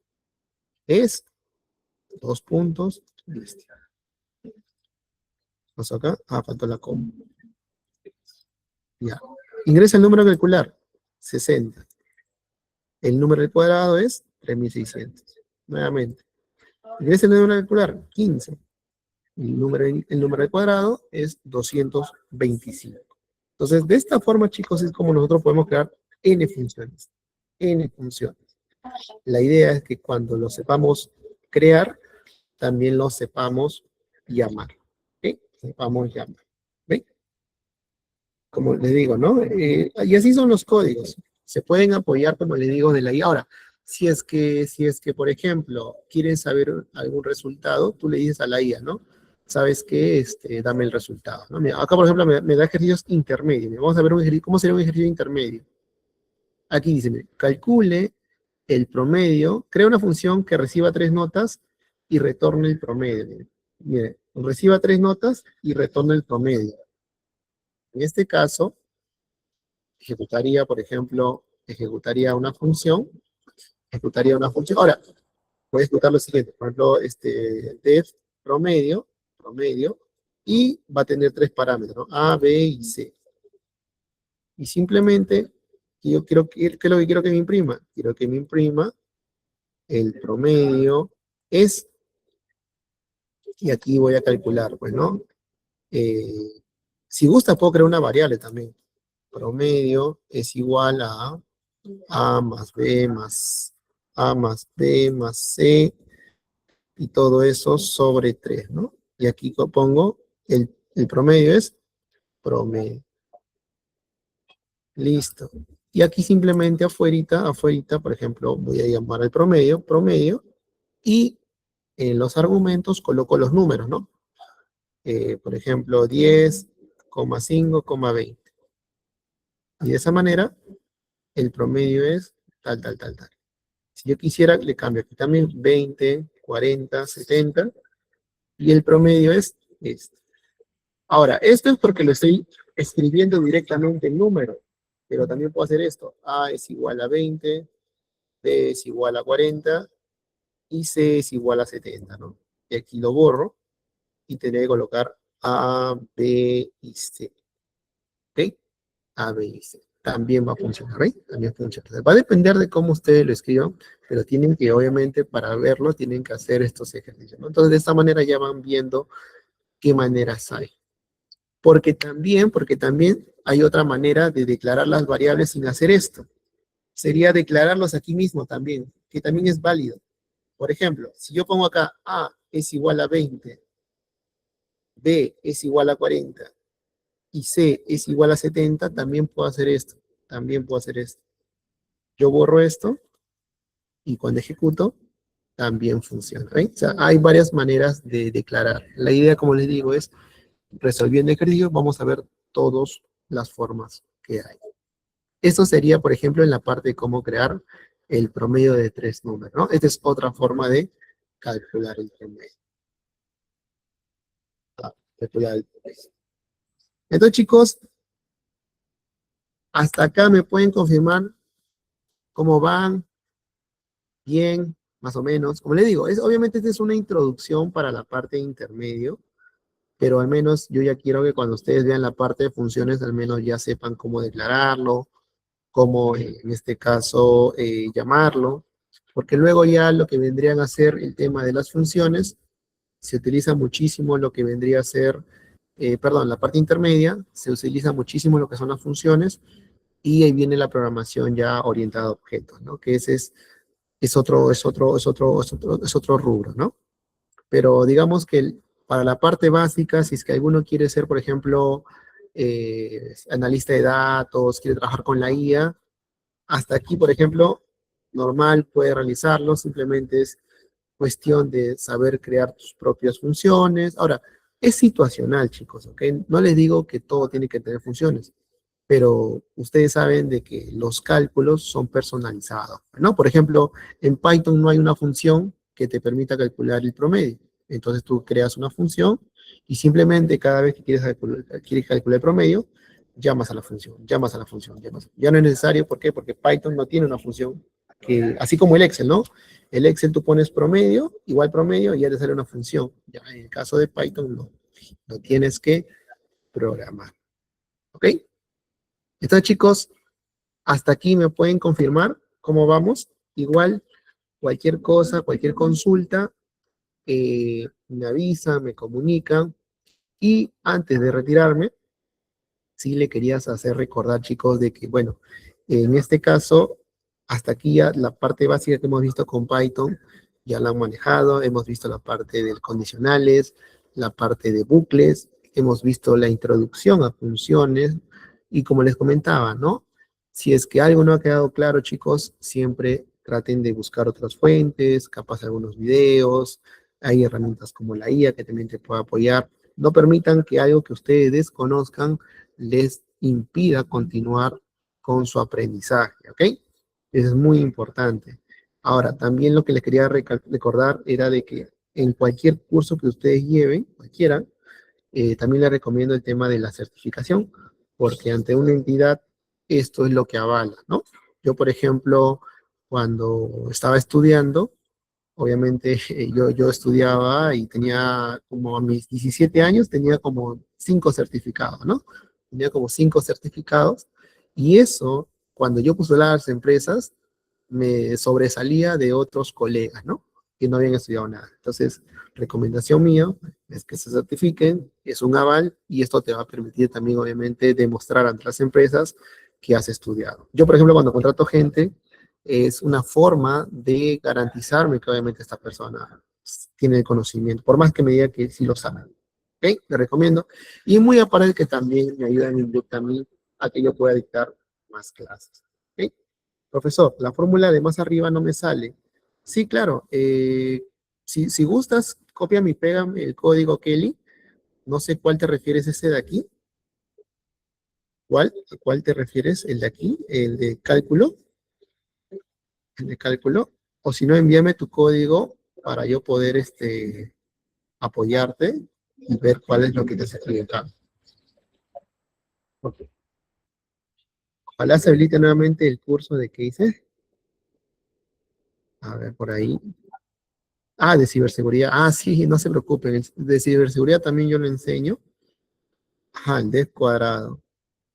es 2 puntos, listo. Vamos acá, faltó la coma. Ya. Ingresa el número a calcular, 60. El número al cuadrado es 3600. Nuevamente. Ingresa el número a calcular, 15. El número al cuadrado es 225. Entonces, de esta forma, chicos, es como nosotros podemos crear n funciones. N funciones. La idea es que cuando lo sepamos crear, también lo sepamos llamar. ¿Ok? Sepamos llamar. ¿Ven? Como les digo, ¿no? Y así son los códigos. Se pueden apoyar, como les digo, de la IA. Ahora, si es que, por ejemplo, quieren saber algún resultado, tú le dices a la IA, ¿no? ¿Sabes qué? Dame el resultado, ¿no? Mira, acá, por ejemplo, me da ejercicios intermedios. Vamos a ver cómo sería un ejercicio intermedio. Aquí dice, mire, calcule el promedio, crea una función que reciba 3 notas y retorne el promedio. Mire, reciba 3 notas y retorne el promedio. En este caso, ejecutaría, por ejemplo, ejecutaría una función. Ahora, voy a ejecutar lo siguiente, por ejemplo, def promedio, y va a tener 3 parámetros, ¿no? A, B y C. Y simplemente, ¿qué es lo que quiero que me imprima? Quiero que me imprima el promedio es, y aquí voy a calcular, pues, ¿no? Si gusta, puedo crear una variable también. Promedio es igual a A más B más A más B más C y todo eso sobre 3, ¿no? Y aquí pongo el promedio es promedio. Listo. Y aquí simplemente afuerita, por ejemplo, voy a llamar al promedio, y en los argumentos coloco los números, ¿no? Por ejemplo, 10, 20. Y de esa manera, el promedio es tal, tal, tal, tal. Si yo quisiera, le cambio aquí también 20, 40, 70, y el promedio es este. Ahora, esto es porque lo estoy escribiendo directamente en número, pero también puedo hacer esto. A es igual a 20, B es igual a 40, y C es igual a 70, ¿no? Y aquí lo borro, y tendré que colocar A, B y C, ¿ok? A, B y C. También va a funcionar, ¿right? También funciona. Va a depender de cómo ustedes lo escriban, pero tienen que, obviamente, para verlo, tienen que hacer estos ejercicios, ¿no? Entonces, de esta manera ya van viendo qué maneras hay. Porque también hay otra manera de declarar las variables sin hacer esto. Sería declararlos aquí mismo también, que también es válido. Por ejemplo, si yo pongo acá A es igual a 20, B es igual a 40 y C es igual a 70, también puedo hacer esto. También puedo hacer esto. Yo borro esto y cuando ejecuto, también funciona. ¿Right? O sea, hay varias maneras de declarar. La idea, como les digo, es resolviendo ejercicios, vamos a ver todas las formas que hay. Esto sería, por ejemplo, en la parte de cómo crear el promedio de 3 números, ¿no? Esta es otra forma de calcular el promedio. Calcular el promedio. Entonces, chicos, hasta acá me pueden confirmar cómo van, bien, más o menos. Como les digo, obviamente esta es una introducción para la parte de intermedio, pero al menos yo ya quiero que cuando ustedes vean la parte de funciones, al menos ya sepan cómo declararlo, cómo en este caso llamarlo, porque luego ya lo que vendrían a ser el tema de las funciones, se utiliza muchísimo lo que vendría a ser, perdón, la parte intermedia, se utiliza muchísimo lo que son las funciones, y ahí viene la programación ya orientada a objetos, ¿no? Que ese es otro rubro, ¿no? Pero digamos que para la parte básica, si es que alguno quiere ser, por ejemplo, analista de datos, quiere trabajar con la IA, hasta aquí, por ejemplo, normal, puede realizarlo, simplemente es cuestión de saber crear tus propias funciones. Ahora, es situacional, chicos, ¿ok? No les digo que todo tiene que tener funciones, pero ustedes saben de que los cálculos son personalizados, ¿no? Por ejemplo, en Python no hay una función que te permita calcular el promedio. Entonces tú creas una función y simplemente cada vez que quieres calcular el promedio, llamas a la función, llamas a la función, llamas. Ya no es necesario, ¿por qué? Porque Python no tiene una función que, así como el Excel, ¿no? El Excel tú pones promedio, igual promedio, y ya te sale una función. Ya en el caso de Python no, lo tienes que programar. ¿Ok? Entonces, chicos, hasta aquí me pueden confirmar cómo vamos. Igual, cualquier cosa, cualquier consulta, me avisa, me comunican. Y antes de retirarme, sí le querías hacer recordar, chicos, de que, bueno, en este caso, hasta aquí ya la parte básica que hemos visto con Python, ya la han manejado, hemos visto la parte de condicionales, la parte de bucles, hemos visto la introducción a funciones, y como les comentaba, ¿no? Si es que algo no ha quedado claro, chicos, siempre traten de buscar otras fuentes, capaz algunos videos, hay herramientas como la IA que también te puede apoyar. No permitan que algo que ustedes desconozcan les impida continuar con su aprendizaje, ¿ok? Eso es muy importante. Ahora, también lo que les quería recordar era de que en cualquier curso que ustedes lleven, cualquiera, también les recomiendo el tema de la certificación, porque ante una entidad esto es lo que avala, ¿no? Yo, por ejemplo, cuando estaba estudiando, obviamente yo estudiaba y tenía como a mis 17 años, tenía como 5 certificados, ¿no? Tenía como 5 certificados, y eso, cuando yo postulaba a las empresas, me sobresalía de otros colegas, ¿no? Que no habían estudiado nada. Entonces, recomendación mía es que se certifiquen, es un aval, y esto te va a permitir también, obviamente, demostrar ante las empresas que has estudiado. Yo, por ejemplo, cuando contrato gente, es una forma de garantizarme que obviamente esta persona tiene el conocimiento, por más que me diga que sí lo sabe. ¿Ok? Le recomiendo. Y muy aparte que también me ayuda en el también a que yo pueda dictar más clases. ¿Ok? Profesor, la fórmula de más arriba no me sale. Sí, claro. Si gustas, cópiame y pégame el código Kelly. No sé cuál te refieres ese de aquí. ¿A cuál te refieres? ¿El de aquí? ¿El de cálculo? ¿El de cálculo? O si no, envíame tu código para yo poder apoyarte y ver cuál es lo que te has equivocado. Ok. Ojalá se habilite nuevamente el curso de qué hice. A ver, por ahí. Ah, de ciberseguridad. Ah, sí, no se preocupen. De ciberseguridad también yo lo enseño. Ajá, el dev cuadrado.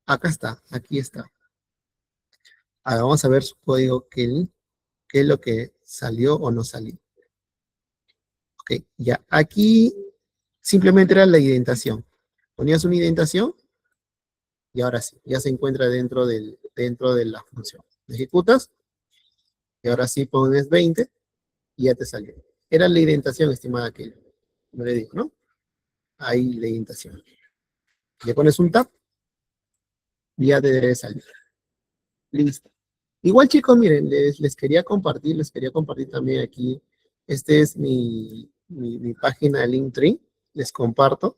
Acá está, aquí está. Ahora vamos a ver su código, qué es lo que salió o no salió. Ok, ya. Aquí simplemente era la indentación. Ponías una indentación y ahora sí, ya se encuentra dentro de la función. Ejecutas y ahora sí pones 20 y ya te salió. Era la indentación, estimada que no le digo, ¿no? Ahí la indentación. Le pones un tab y ya te debe salir. Listo. Igual, chicos, miren, les quería compartir también aquí. Este es mi página de Linktree. Les comparto.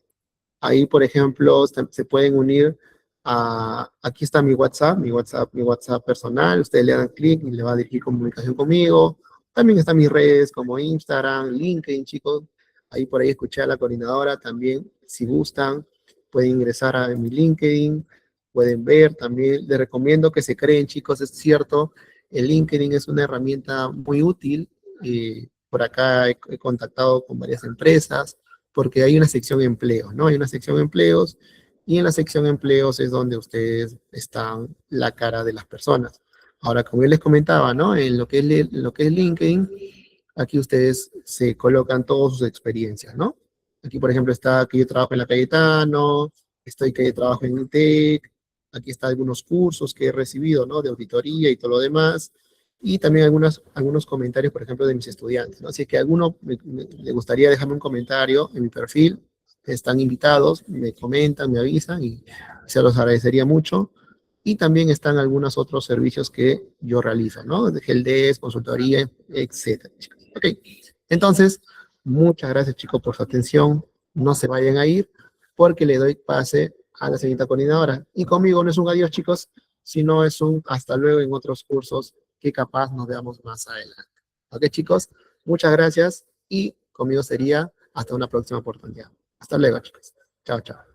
Ahí, por ejemplo, se pueden unir aquí está mi WhatsApp personal. Ustedes le dan clic y le va a dirigir comunicación conmigo. También están mis redes como Instagram, LinkedIn, chicos. Ahí por ahí escuché a la coordinadora también. Si gustan, pueden ingresar a mi LinkedIn, pueden ver también. Les recomiendo que se creen, chicos, es cierto. El LinkedIn es una herramienta muy útil. Por acá he contactado con varias empresas porque hay una sección empleos, ¿no? Hay una sección empleos y en la sección empleos es donde ustedes están la cara de las personas. Ahora, como yo les comentaba, ¿no? Lo que es LinkedIn, aquí ustedes se colocan todas sus experiencias, ¿no? Aquí, por ejemplo, está que yo trabajo en la Cayetano, estoy que yo trabajo en INTEC, aquí está algunos cursos que he recibido, ¿no? De auditoría y todo lo demás y también algunos comentarios, por ejemplo, de mis estudiantes, ¿no? Así que a alguno le gustaría dejarme un comentario en mi perfil, están invitados, me comentan, me avisan y se los agradecería mucho. Y también están algunos otros servicios que yo realizo, ¿no? De Helpdesk, consultoría, etcétera. Ok, entonces, muchas gracias, chicos, por su atención. No se vayan a ir porque le doy pase a la señorita coordinadora. Y conmigo no es un adiós, chicos, sino es un hasta luego en otros cursos que capaz nos veamos más adelante. Ok, chicos, muchas gracias y conmigo sería hasta una próxima oportunidad. Hasta luego, chicos. Chao, chao.